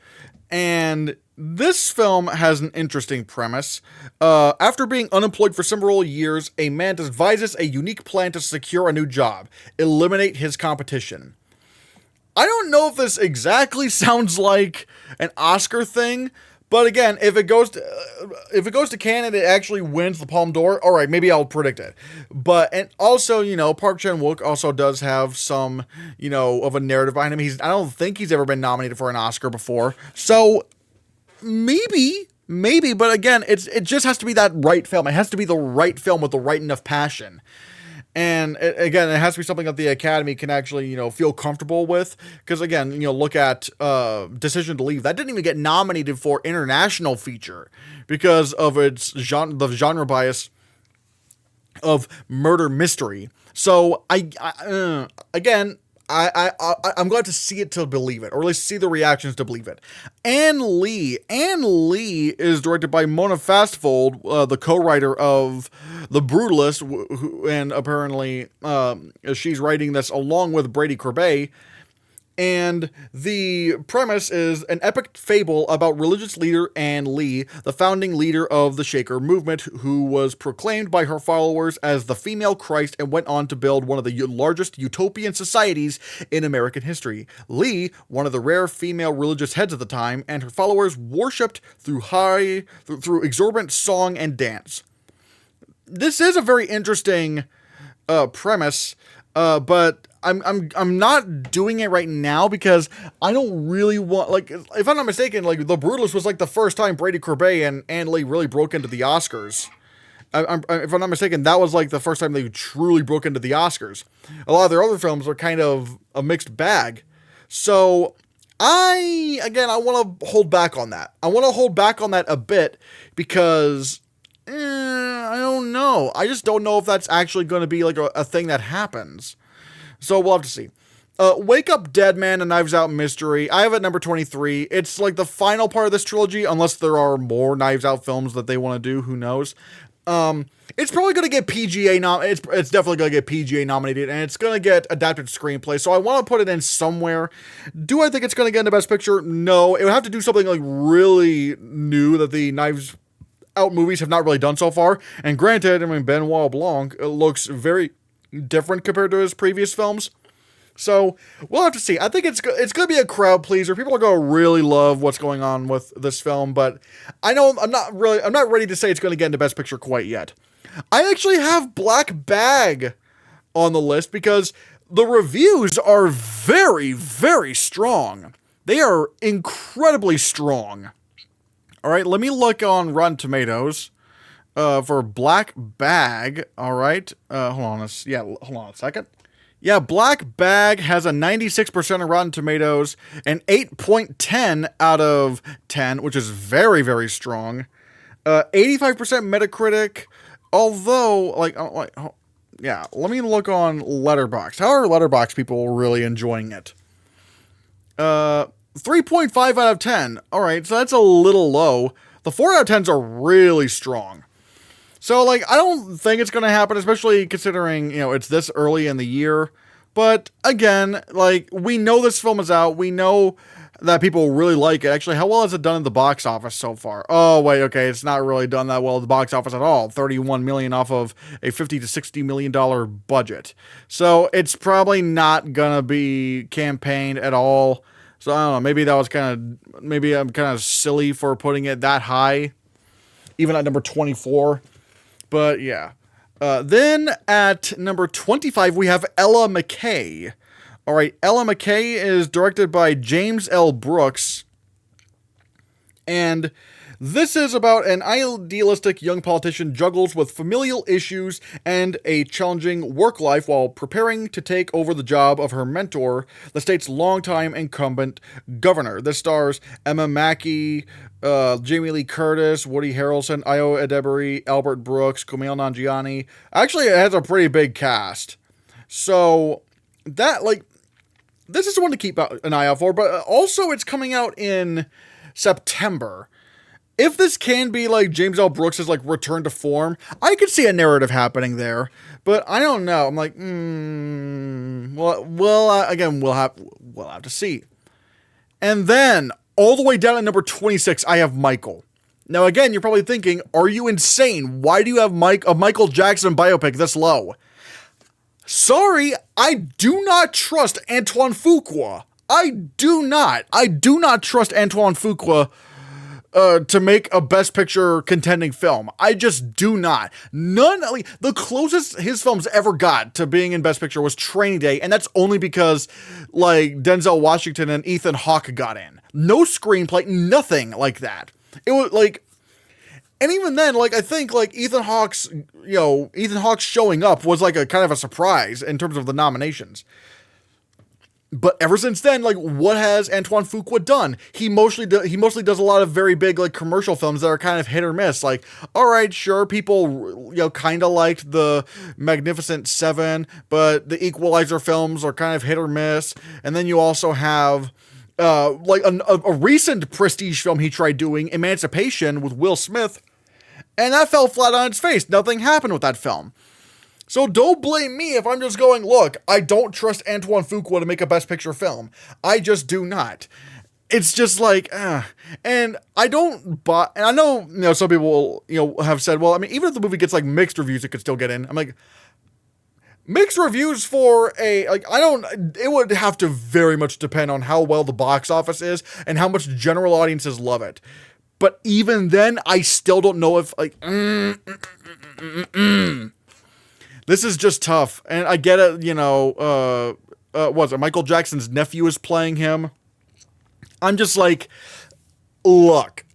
and this film has an interesting premise. After being unemployed for several years, a man devises a unique plan to secure a new job, eliminate his competition. I don't know if this exactly sounds like an Oscar thing, but again, if it goes to Cannes and it actually wins the Palme d'Or, all right, maybe I'll predict it. But and also, you know, Park Chan-wook also does have some, you know, of a narrative behind him. I don't think he's ever been nominated for an Oscar before, so maybe. But again, it just has to be that right film. It has to be the right film with the right enough passion. And again, it has to be something that the Academy can actually, you know, feel comfortable with. Because again, you know, look at Decision to Leave. That didn't even get nominated for international feature because of the genre bias of murder mystery. So I'm glad to see it to believe it, or at least see the reactions to believe it. Anne Lee is directed by Mona Fastfold, the co-writer of The Brutalist, and apparently she's writing this along with Brady Corbet. And the premise is an epic fable about religious leader Anne Lee, the founding leader of the Shaker movement, who was proclaimed by her followers as the female Christ and went on to build one of the largest utopian societies in American history. Lee, one of the rare female religious heads of the time, and her followers worshipped through exorbitant song and dance. This is a very interesting premise, but I'm not doing it right now because I don't really want, like, if I'm not mistaken, like, The Brutalist was like the first time Brady Corbet and Anne Lee really broke into the Oscars. If I'm not mistaken, that was like the first time they truly broke into the Oscars. A lot of their other films are kind of a mixed bag. So I want to hold back on that. I want to hold back on that a bit because I don't know. I just don't know if that's actually going to be like a thing that happens. So we'll have to see. Wake Up Dead Man, A Knives Out Mystery. I have it at number 23. It's like the final part of this trilogy, unless there are more Knives Out films that they want to do. Who knows? It's probably going to get it's definitely going to get PGA nominated, and it's going to get adapted screenplay. So I want to put it in somewhere. Do I think it's going to get in the Best Picture? No. It would have to do something like really new that the Knives Out movies have not really done so far. And granted, I mean, Benoit Blanc looks very different compared to his previous films. So we'll have to see. I think it's going to be a crowd pleaser. People are going to really love what's going on with this film, but I'm not ready to say it's going to get into Best Picture quite yet. I actually have Black Bag on the list because the reviews are very, very strong. They are incredibly strong. All right, let me look on Rotten Tomatoes. For Black Bag, all right. Hold on a second. Yeah, Black Bag has a 96% of Rotten Tomatoes, an 8.10 out of 10, which is very, very strong. 85% Metacritic, although, let me look on Letterboxd. How are Letterboxd people really enjoying it? 3.5 out of 10. All right, so that's a little low. The 4 out of 10s are really strong. So, like, I don't think it's going to happen, especially considering, you know, it's this early in the year. But, again, like, we know this film is out. We know that people really like it. Actually, how well has it done in the box office so far? Oh, wait, okay, it's not really done that well at the box office at all. $31 million off of a $50 to $60 million budget. So, it's probably not going to be campaigned at all. So, I don't know, maybe I'm kind of silly for putting it that high, even at number 24. But yeah. Then at number 25, we have Ella McKay. All right, Ella McKay is directed by James L. Brooks. And this is about an idealistic young politician juggles with familial issues and a challenging work life while preparing to take over the job of her mentor, the state's longtime incumbent governor. This stars Emma Mackey, Jamie Lee Curtis, Woody Harrelson, Io Adebari, Albert Brooks, Kumail Nanjiani. Actually, it has a pretty big cast. So, this is one to keep an eye out for, but also it's coming out in September. If this can be like James L. Brooks' like return to form, I could see a narrative happening there, but I don't know. I'm like, we'll have to see. And then all the way down at number 26, I have Michael. Now again, you're probably thinking, are you insane? Why do you have a Michael Jackson biopic this low? Sorry, I do not trust Antoine Fuqua. I do not trust Antoine Fuqua to make a Best Picture contending film. I just do not. The closest his films ever got to being in Best Picture was Training Day, and that's only because, like, Denzel Washington and Ethan Hawke got in. No screenplay, nothing like that. It was, like, and even then, like, I think, like, Ethan Hawke's showing up was, like, a kind of a surprise in terms of the nominations. But ever since then, like, what has Antoine Fuqua done? He mostly does a lot of very big, like, commercial films that are kind of hit or miss. Like, all right, sure, people, kind of liked the Magnificent Seven, but the Equalizer films are kind of hit or miss. And then you also have, a recent prestige film he tried doing, Emancipation, with Will Smith, and that fell flat on its face. Nothing happened with that film. So don't blame me if I'm just going, look, I don't trust Antoine Fuqua to make a Best Picture film. I just do not. It's just like, and I don't buy, and I know, some people, have said, well, I mean, even if the movie gets, like, mixed reviews, it could still get in. I'm like, mixed reviews for it would have to very much depend on how well the box office is and how much general audiences love it. But even then, I still don't know if, like, this is just tough, and I get it, was it Michael Jackson's nephew is playing him? I'm just like, look,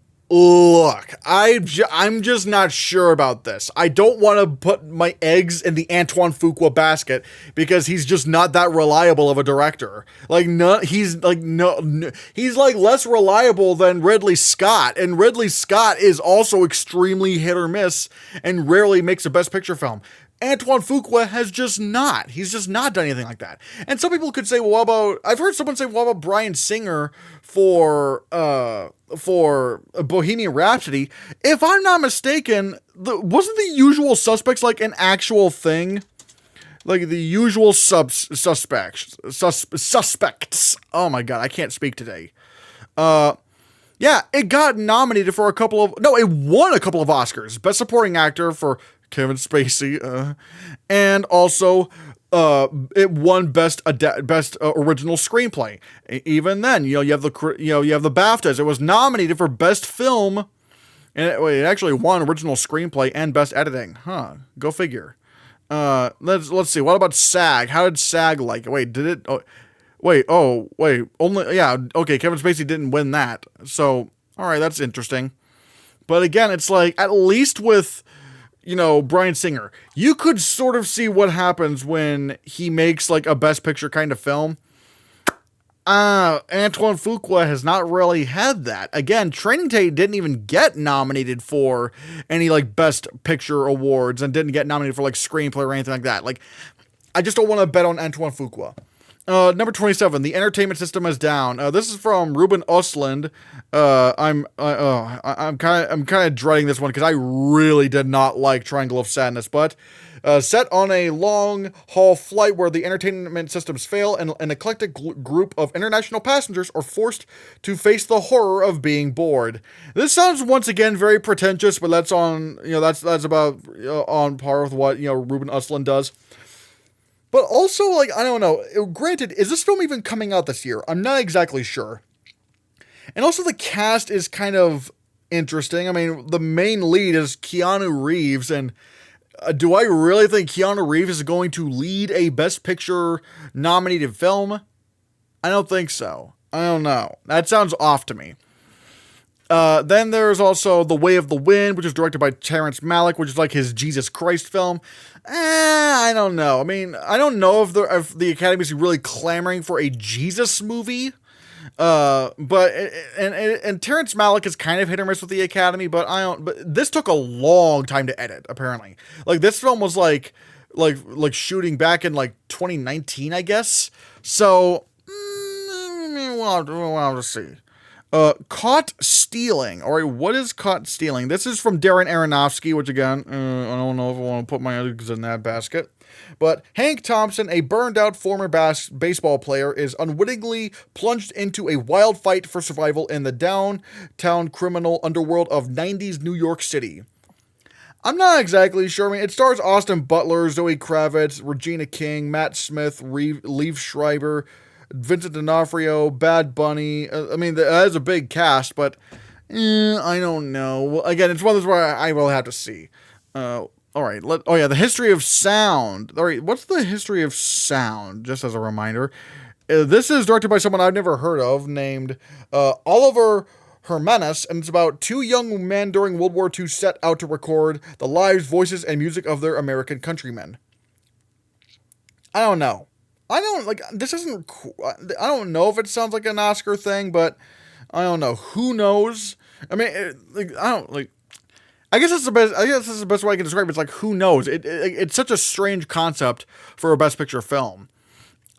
I'm just not sure about this. I don't want to put my eggs in the Antoine Fuqua basket because he's just not that reliable of a director. Like, he's like less reliable than Ridley Scott, and Ridley Scott is also extremely hit or miss and rarely makes a Best Picture film. Antoine Fuqua has just not. He's just not done anything like that. And some people could say, well, I've heard someone say, what about Bryan Singer for Bohemian Rhapsody? If I'm not mistaken, wasn't The Usual Suspects like an actual thing? Like The Usual Suspects. Oh my God, I can't speak today. Yeah, it got nominated for it won a couple of Oscars. Best Supporting Actor for Kevin Spacey, and also it won best original screenplay. Even then, you have the BAFTAs. It was nominated for best film, and it actually won original screenplay and best editing. Go figure. Let's see. What about SAG? How did SAG like it? Wait, did it? Only, yeah. Okay, Kevin Spacey didn't win that. So, all right, that's interesting. But again, it's like, at least with, Bryan Singer, you could sort of see what happens when he makes like a Best Picture kind of film. Antoine Fuqua has not really had that. Again, Training Day didn't even get nominated for any like Best Picture awards and didn't get nominated for like screenplay or anything like that. Like, I just don't want to bet on Antoine Fuqua. Number 27, The Entertainment System is Down. This is from Ruben Östlund. I'm kind of dreading this one because I really did not like Triangle of Sadness, but set on a long-haul flight where the entertainment systems fail and an eclectic group of international passengers are forced to face the horror of being bored. This sounds once again very pretentious, but that's on, that's about on par with what, Ruben Östlund does. But also, like, I don't know, granted, is this film even coming out this year? I'm not exactly sure. And also the cast is kind of interesting. I mean, the main lead is Keanu Reeves, and Do I really think Keanu Reeves is going to lead a Best Picture nominated film? I don't think so. I don't know. That sounds off to me. Then there's also The Way of the Wind, which is directed by Terrence Malick, which is like his Jesus Christ film. I don't know. I mean, I don't know if the Academy is really clamoring for a Jesus movie. But Terrence Malick is kind of hit or miss with the Academy, but this took a long time to edit, apparently. Like, this film was like shooting back in like 2019, I guess. So, we'll have to see. Caught Stealing. All right, what is Caught Stealing? This is from Darren Aronofsky, which again, I don't know if I want to put my eggs in that basket. But Hank Thompson, a burned-out former baseball player, is unwittingly plunged into a wild fight for survival in the downtown criminal underworld of 90s New York City. I'm not exactly sure. I mean, it stars Austin Butler, Zoe Kravitz, Regina King, Matt Smith, Liev Schreiber, Vincent D'Onofrio, Bad Bunny. I mean, that is a big cast, but I don't know. Well, again, it's one of those where I will have to see. All right. The history of sound. All right, what's the history of sound? Just as a reminder, this is directed by someone I've never heard of, named Oliver Hermanus, and it's about two young men during World War II set out to record the lives, voices, and music of their American countrymen. I don't know. This isn't cool. I don't know if it sounds like an Oscar thing, but I don't know. Who knows? I mean, I guess that's the best. I guess that's the best way I can describe it. It's like, who knows? It's such a strange concept for a Best Picture film.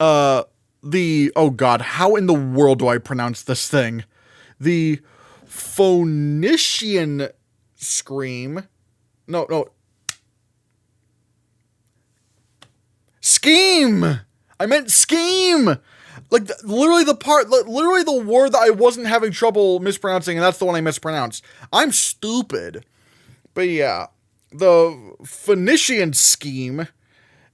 Oh God, how in the world do I pronounce this thing? The Phoenician Scream. No. Scheme! I meant scheme! Like, literally the word that I wasn't having trouble mispronouncing, and that's the one I mispronounced. I'm stupid. But yeah, the Phoenician Scheme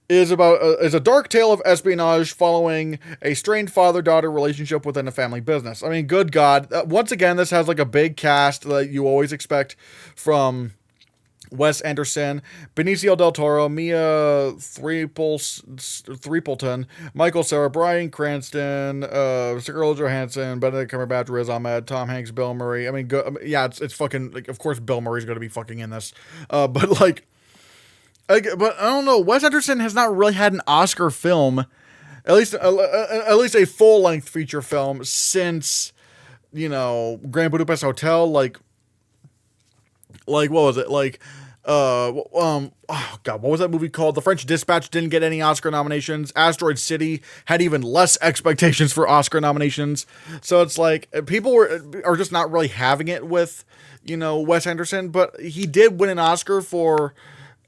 is a dark tale of espionage following a strained father-daughter relationship within a family business. I mean, good God. Once again, this has like a big cast that you always expect from Wes Anderson, Benicio del Toro, Mia Threepleton, Michael Cera, Bryan Cranston, Scarlett Johansson, Benedict Cumberbatch, Riz Ahmed, Tom Hanks, Bill Murray. I mean, it's fucking, like, of course Bill Murray's going to be fucking in this. But I don't know. Wes Anderson has not really had an Oscar film, at least a full-length feature film, since, Grand Budapest Hotel. What was it? Oh God, what was that movie called? The French Dispatch didn't get any Oscar nominations. Asteroid City had even less expectations for Oscar nominations. So it's like, people are just not really having it with, Wes Anderson, but he did win an Oscar for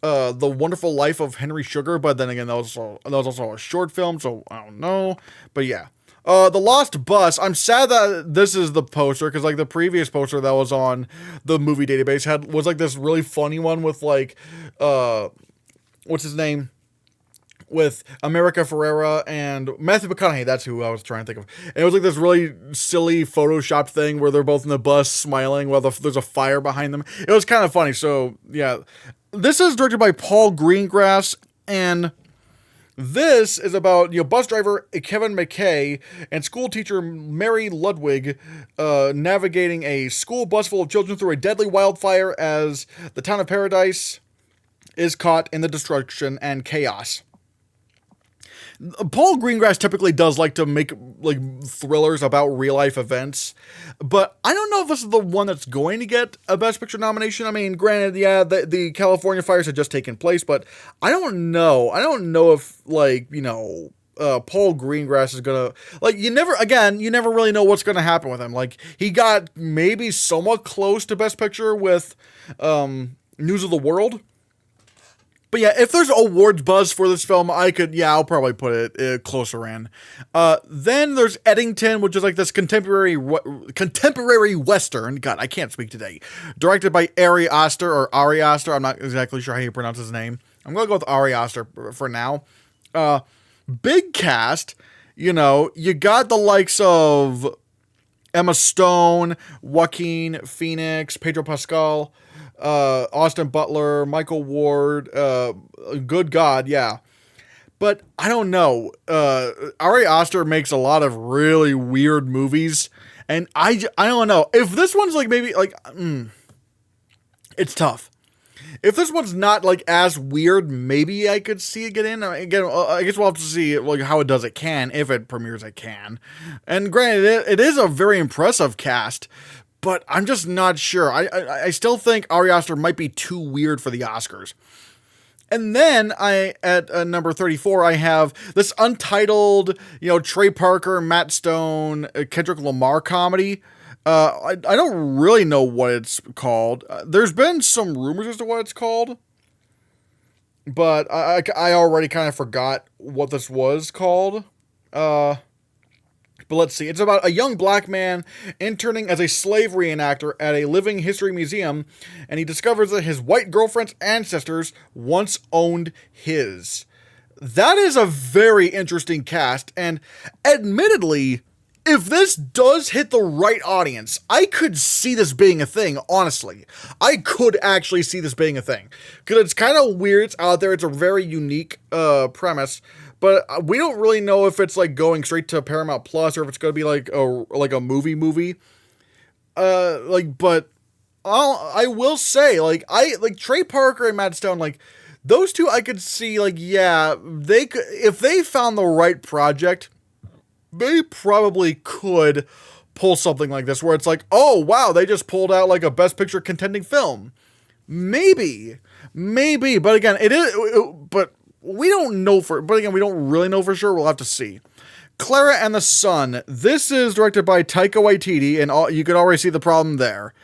The Wonderful Life of Henry Sugar, but then again, that was also a short film, so I don't know. But yeah. The Lost Bus. I'm sad that this is the poster, because like the previous poster that was on the movie database was like this really funny one with like, what's his name? With America Ferrera and Matthew McConaughey. That's who I was trying to think of. And it was like this really silly Photoshop thing where they're both in the bus smiling while there's a fire behind them. It was kind of funny. So yeah, this is directed by Paul Greengrass, and this is about bus driver Kevin McKay and school teacher Mary Ludwig navigating a school bus full of children through a deadly wildfire as the town of Paradise is caught in the destruction and chaos. Paul Greengrass typically does like to make like thrillers about real life events, but I don't know if this is the one that's going to get a Best Picture nomination. I mean, granted, yeah, the California fires had just taken place, but I don't know. I don't know if Paul Greengrass is gonna, you never really know what's gonna happen with him. Like, he got maybe somewhat close to Best Picture with News of the World. But yeah, if there's awards buzz for this film, I'll probably put it closer in. Then there's Eddington, which is like this contemporary Western. God, I can't speak today. Directed by Ari Aster. I'm not exactly sure how you pronounce his name. I'm going to go with Ari Aster for now. Big cast. You got the likes of Emma Stone, Joaquin Phoenix, Pedro Pascal, Austin Butler, Michael Ward, good God, yeah. But I don't know. Ari Aster makes a lot of really weird movies, and I don't know if this one's like maybe like it's tough. If this one's not like as weird, maybe I could see it get in. Again, I guess we'll have to see like how it does at Cannes, if it premieres at Cannes. And granted, it is a very impressive cast, but I'm just not sure. I still think Ari Aster might be too weird for the Oscars. And then at number 34, I have this untitled, Trey Parker, Matt Stone, Kendrick Lamar comedy. I don't really know what it's called. There's been some rumors as to what it's called, but I already kind of forgot what this was called. But let's see. It's about a young black man interning as a slave reenactor at a living history museum, and he discovers that his white girlfriend's ancestors once owned his. That is a very interesting cast, and admittedly, if this does hit the right audience, I could see this being a thing, honestly. I could actually see this being a thing. Because it's kind of weird, it's out there, it's a very unique premise. But we don't really know if it's like going straight to Paramount Plus or if it's going to be like a movie. But I will say, Trey Parker and Matt Stone, like those two, I could see, like, yeah, they could, if they found the right project, they probably could pull something like this where it's like, oh wow, they just pulled out like a Best Picture contending film. Maybe, but again, but we don't know we don't really know for sure. We'll have to see. Clara and the Sun. This is directed by Taika Waititi, and you can already see the problem there.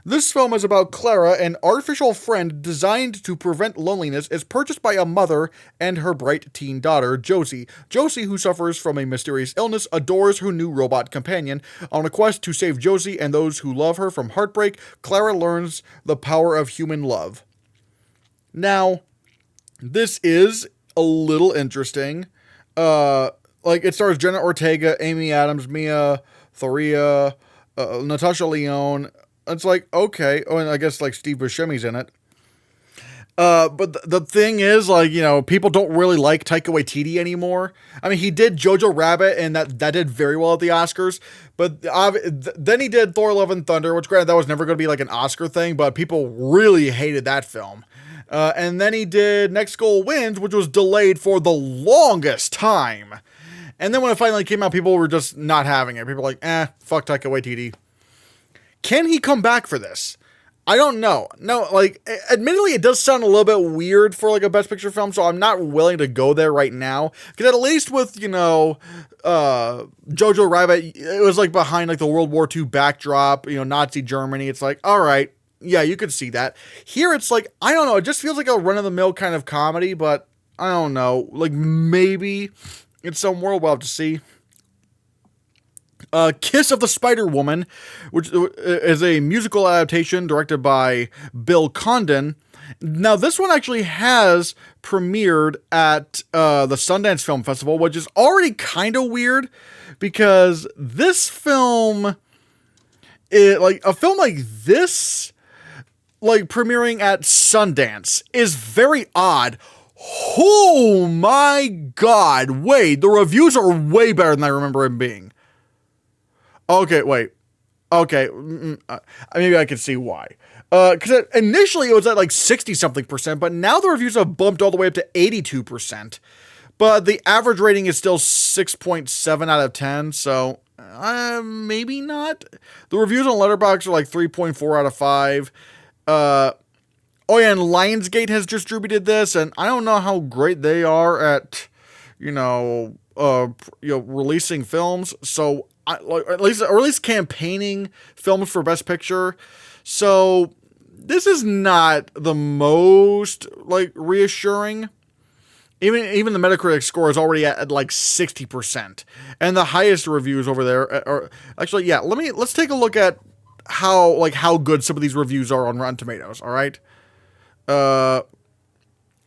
This film is about Clara, an artificial friend designed to prevent loneliness, is purchased by a mother and her bright teen daughter, Josie. Josie, who suffers from a mysterious illness, adores her new robot companion. On a quest to save Josie and those who love her from heartbreak, Clara learns the power of human love. Now, this is a little interesting. It stars Jenna Ortega, Amy Adams, Mia Thoria, Natasha Lyonne. It's like, okay. Oh, and I guess like Steve Buscemi's in it. But the thing is, people don't really like Taika Waititi anymore. I mean, he did Jojo Rabbit, and that did very well at the Oscars. But then he did Thor: Love and Thunder, which granted that was never going to be like an Oscar thing, but people really hated that film. And then he did Next Goal Wins, which was delayed for the longest time. And then when it finally came out, people were just not having it. People were like, fuck Taika Waititi. Can he come back for this? I don't know. No, admittedly, it does sound a little bit weird for like a Best Picture film, so I'm not willing to go there right now. Because at least with, Jojo Rabbit, it was like behind like the World War II backdrop, Nazi Germany. It's like, all right, yeah, you could see that. Here, it's like, I don't know. It just feels like a run-of-the-mill kind of comedy, but I don't know. Like, maybe it's some world we'll have to see. Kiss of the Spider-Woman, which is a musical adaptation directed by Bill Condon. Now, this one actually has premiered at the Sundance Film Festival, which is already kind of weird because this film, a film like this, like premiering at Sundance, is very odd. Oh my God! Wait, the reviews are way better than I remember them being. Okay, wait. Okay, maybe I can see why. Because initially it was at like 60-something%, but now the reviews have bumped all the way up to 82%. But the average rating is still 6.7 out of 10, so maybe not. The reviews on Letterboxd are like 3.4 out of 5. Oh yeah, and Lionsgate has distributed this, and I don't know how great they are at, releasing films. So at least campaigning films for Best Picture. So this is not the most reassuring. Even the Metacritic score is already at like 60%, and the highest reviews over there are actually, yeah. Let's take a look at how good some of these reviews are on Rotten Tomatoes. All right.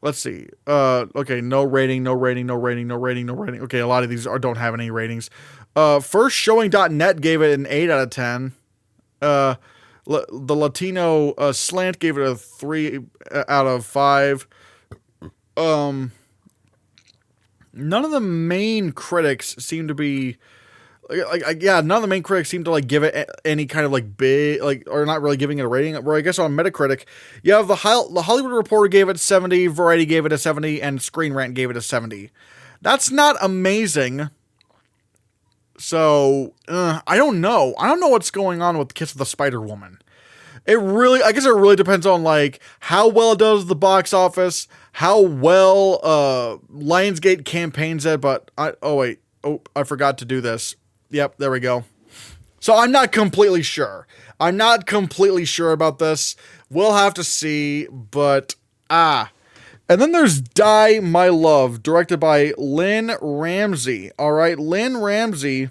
Let's see. Okay, no rating. Okay, a lot of these don't have any ratings. Firstshowing.net gave it an 8 out of 10. the Latino slant gave it a 3 out of 5. None of the main critics seem to be none of the main critics seem to like give it any kind of like big like, or not really giving it a rating. Where I guess on Metacritic, you have the Hollywood Reporter gave it 70, Variety gave it a 70, and Screen Rant gave it a 70. That's not amazing. So I don't know. I don't know what's going on with Kiss of the Spider Woman. I guess it really depends on like how well it does at the box office, how well Lionsgate campaigns it. But I forgot to do this. Yep, there we go. So I'm not completely sure. I'm not completely sure about this. We'll have to see, but And then there's Die, My Love, directed by Lynn Ramsey. All right, Lynn Ramsey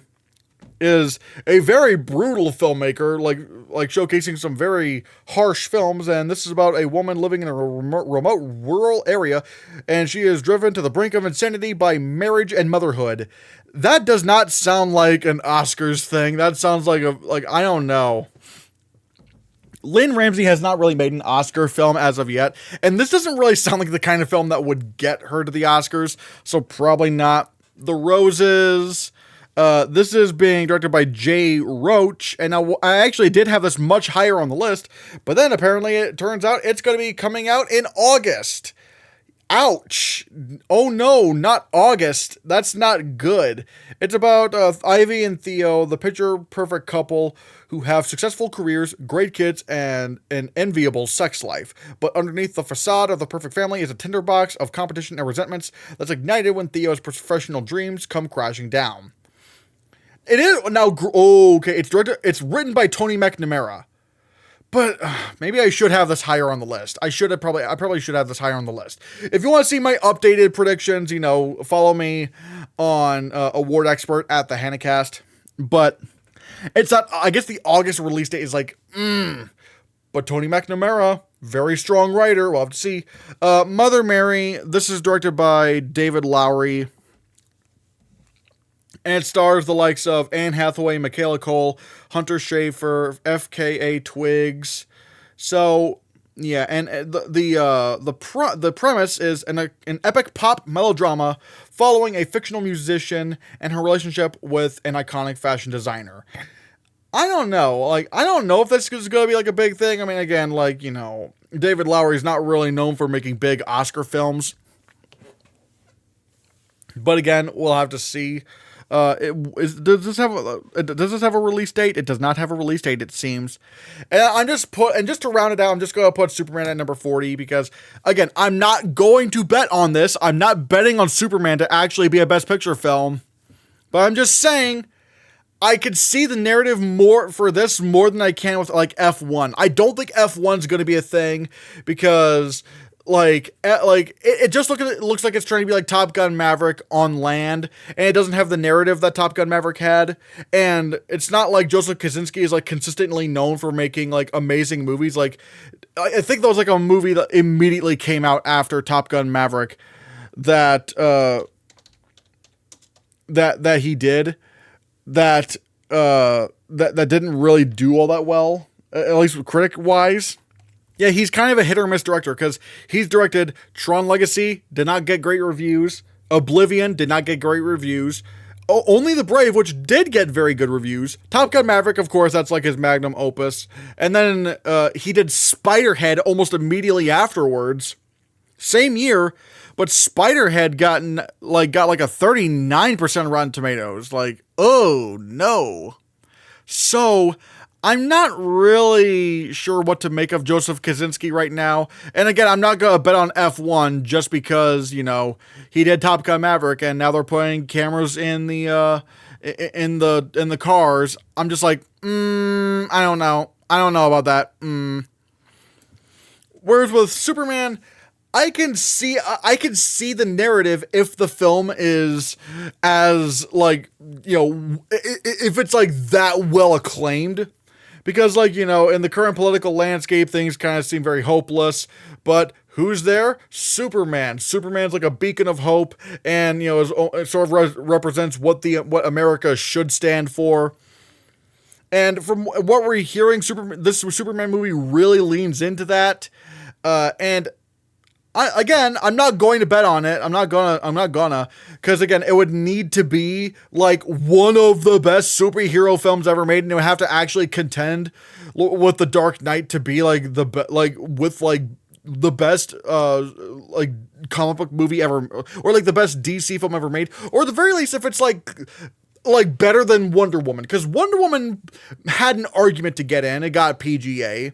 is a very brutal filmmaker, like showcasing some very harsh films, and this is about a woman living in a remote rural area, and she is driven to the brink of insanity by marriage and motherhood. That does not sound like an Oscars thing. That sounds like I don't know. Lynn Ramsey has not really made an Oscar film as of yet, and this doesn't really sound like the kind of film that would get her to the Oscars, so probably not. The Roses. This is being directed by Jay Roach, and now I actually did have this much higher on the list, but then apparently it turns out it's going to be coming out in August. Ouch. Oh no, not August. That's not good. It's about Ivy and Theo, the picture-perfect couple who have successful careers, great kids, and an enviable sex life. But underneath the facade of the perfect family is a tinderbox of competition and resentments that's ignited when Theo's professional dreams come crashing down. It is now okay. It's written by Tony McNamara, but maybe I should have this higher on the list. I probably should have this higher on the list. If you want to see my updated predictions, follow me on Award Expert at the Hannahcast. But it's not. I guess the August release date is like, but Tony McNamara, very strong writer. We'll have to see. Mother Mary. This is directed by David Lowery. And it stars the likes of Anne Hathaway, Michaela Cole, Hunter Schafer, FKA Twigs. So, yeah, and the premise is an epic pop melodrama following a fictional musician and her relationship with an iconic fashion designer. I don't know. I don't know if this is going to be like a big thing. I mean, again, David Lowery is not really known for making big Oscar films. But again, we'll have to see. Does this have a release date? It does not have a release date, it seems. And just to round it out, I'm just going to put Superman at number 40 because, again, I'm not going to bet on this. I'm not betting on Superman to actually be a Best Picture film. But I'm just saying, I could see the narrative more than I can with F1. I don't think F1's going to be a thing because it just looks like it's trying to be like Top Gun Maverick on land, and it doesn't have the narrative that Top Gun Maverick had, and it's not like Joseph Kosinski is consistently known for making amazing movies. I think there was a movie that immediately came out after Top Gun Maverick that he did that didn't really do all that well, at least critic wise. Yeah, he's kind of a hit or miss director because he's directed Tron Legacy, did not get great reviews. Oblivion did not get great reviews. Only the Brave, which did get very good reviews. Top Gun Maverick, of course, that's his magnum opus. And then he did Spiderhead almost immediately afterwards. Same year, but Spiderhead got a 39% Rotten Tomatoes. Oh no. So I'm not really sure what to make of Joseph Kosinski right now. And again, I'm not going to bet on F1 just because, he did Top Gun Maverick and now they're putting cameras in the cars. I'm just I don't know. I don't know about that. Whereas with Superman, I can see the narrative if the film is as if it's that well acclaimed. Because, in the current political landscape, things kind of seem very hopeless. But who's there? Superman. Superman's like a beacon of hope, and it sort of represents what America should stand for. And from what we're hearing, this Superman movie really leans into that. And I'm not going to bet on it. I'm not gonna, because again, it would need to be like one of the best superhero films ever made, and it would have to actually contend with The Dark Knight to be like the best like comic book movie ever, or like the best DC film ever made, or at the very least, if it's like better than Wonder Woman, because Wonder Woman had an argument to get in. It got PGA.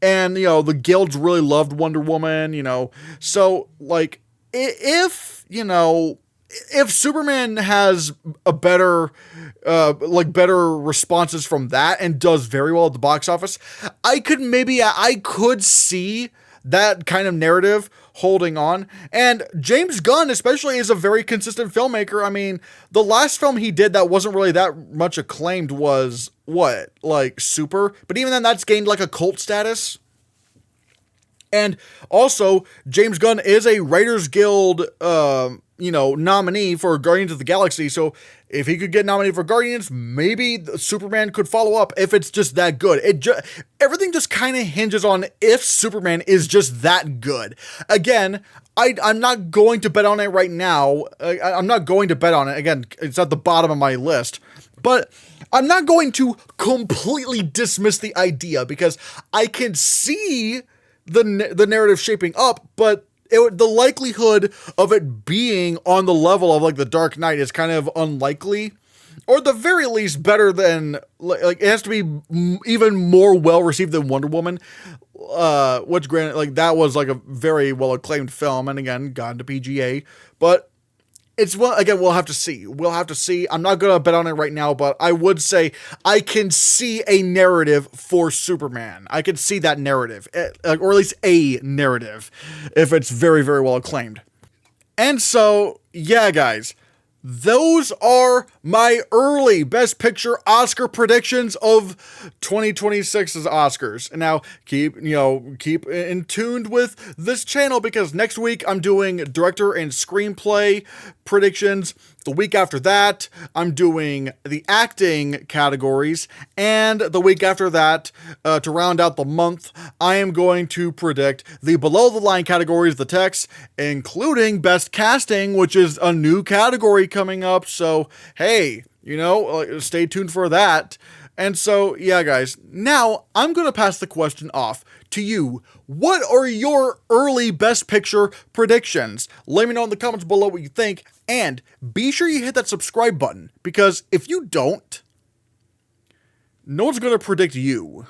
And, the guilds really loved Wonder Woman, So, like, if Superman has a better responses from that and does very well at the box office, I could see that kind of narrative holding on. And James Gunn especially is a very consistent filmmaker. I mean, the last film he did that wasn't really that much acclaimed was Super, but even then that's gained like a cult status. And also, James Gunn is a Writers Guild nominee for Guardians of the Galaxy, so if he could get nominated for Guardians, maybe Superman could follow up if it's just that good. Everything just kind of hinges on if Superman is just that good. Again, I'm not going to bet on it right now. I'm not going to bet on it. Again, it's at the bottom of my list. But I'm not going to completely dismiss the idea, because I can see the narrative shaping up, but the likelihood of it being on the level of like The Dark Knight is kind of unlikely, or at the very least better than, like, it has to be even more well received than Wonder Woman, which granted, like, that was like a very well acclaimed film, and again, got into PGA, but we'll have to see. I'm not going to bet on it right now, but I would say I can see a narrative for Superman. I can see that narrative, or at least a narrative, if it's very, very well acclaimed. And so, yeah, guys, those are my early Best Picture Oscar predictions of 2026's Oscars. And now keep in tuned with this channel, because next week I'm doing director and screenplay predictions. The week after that, I'm doing the acting categories. And the week after that, to round out the month, I am going to predict the below the line categories, the text, including best casting, which is a new category coming up. So, hey, stay tuned for that. And so, yeah, guys, now I'm going to pass the question off to you. What are your early Best Picture predictions? Let me know in the comments below what you think, and be sure you hit that subscribe button, because if you don't, no one's going to predict you.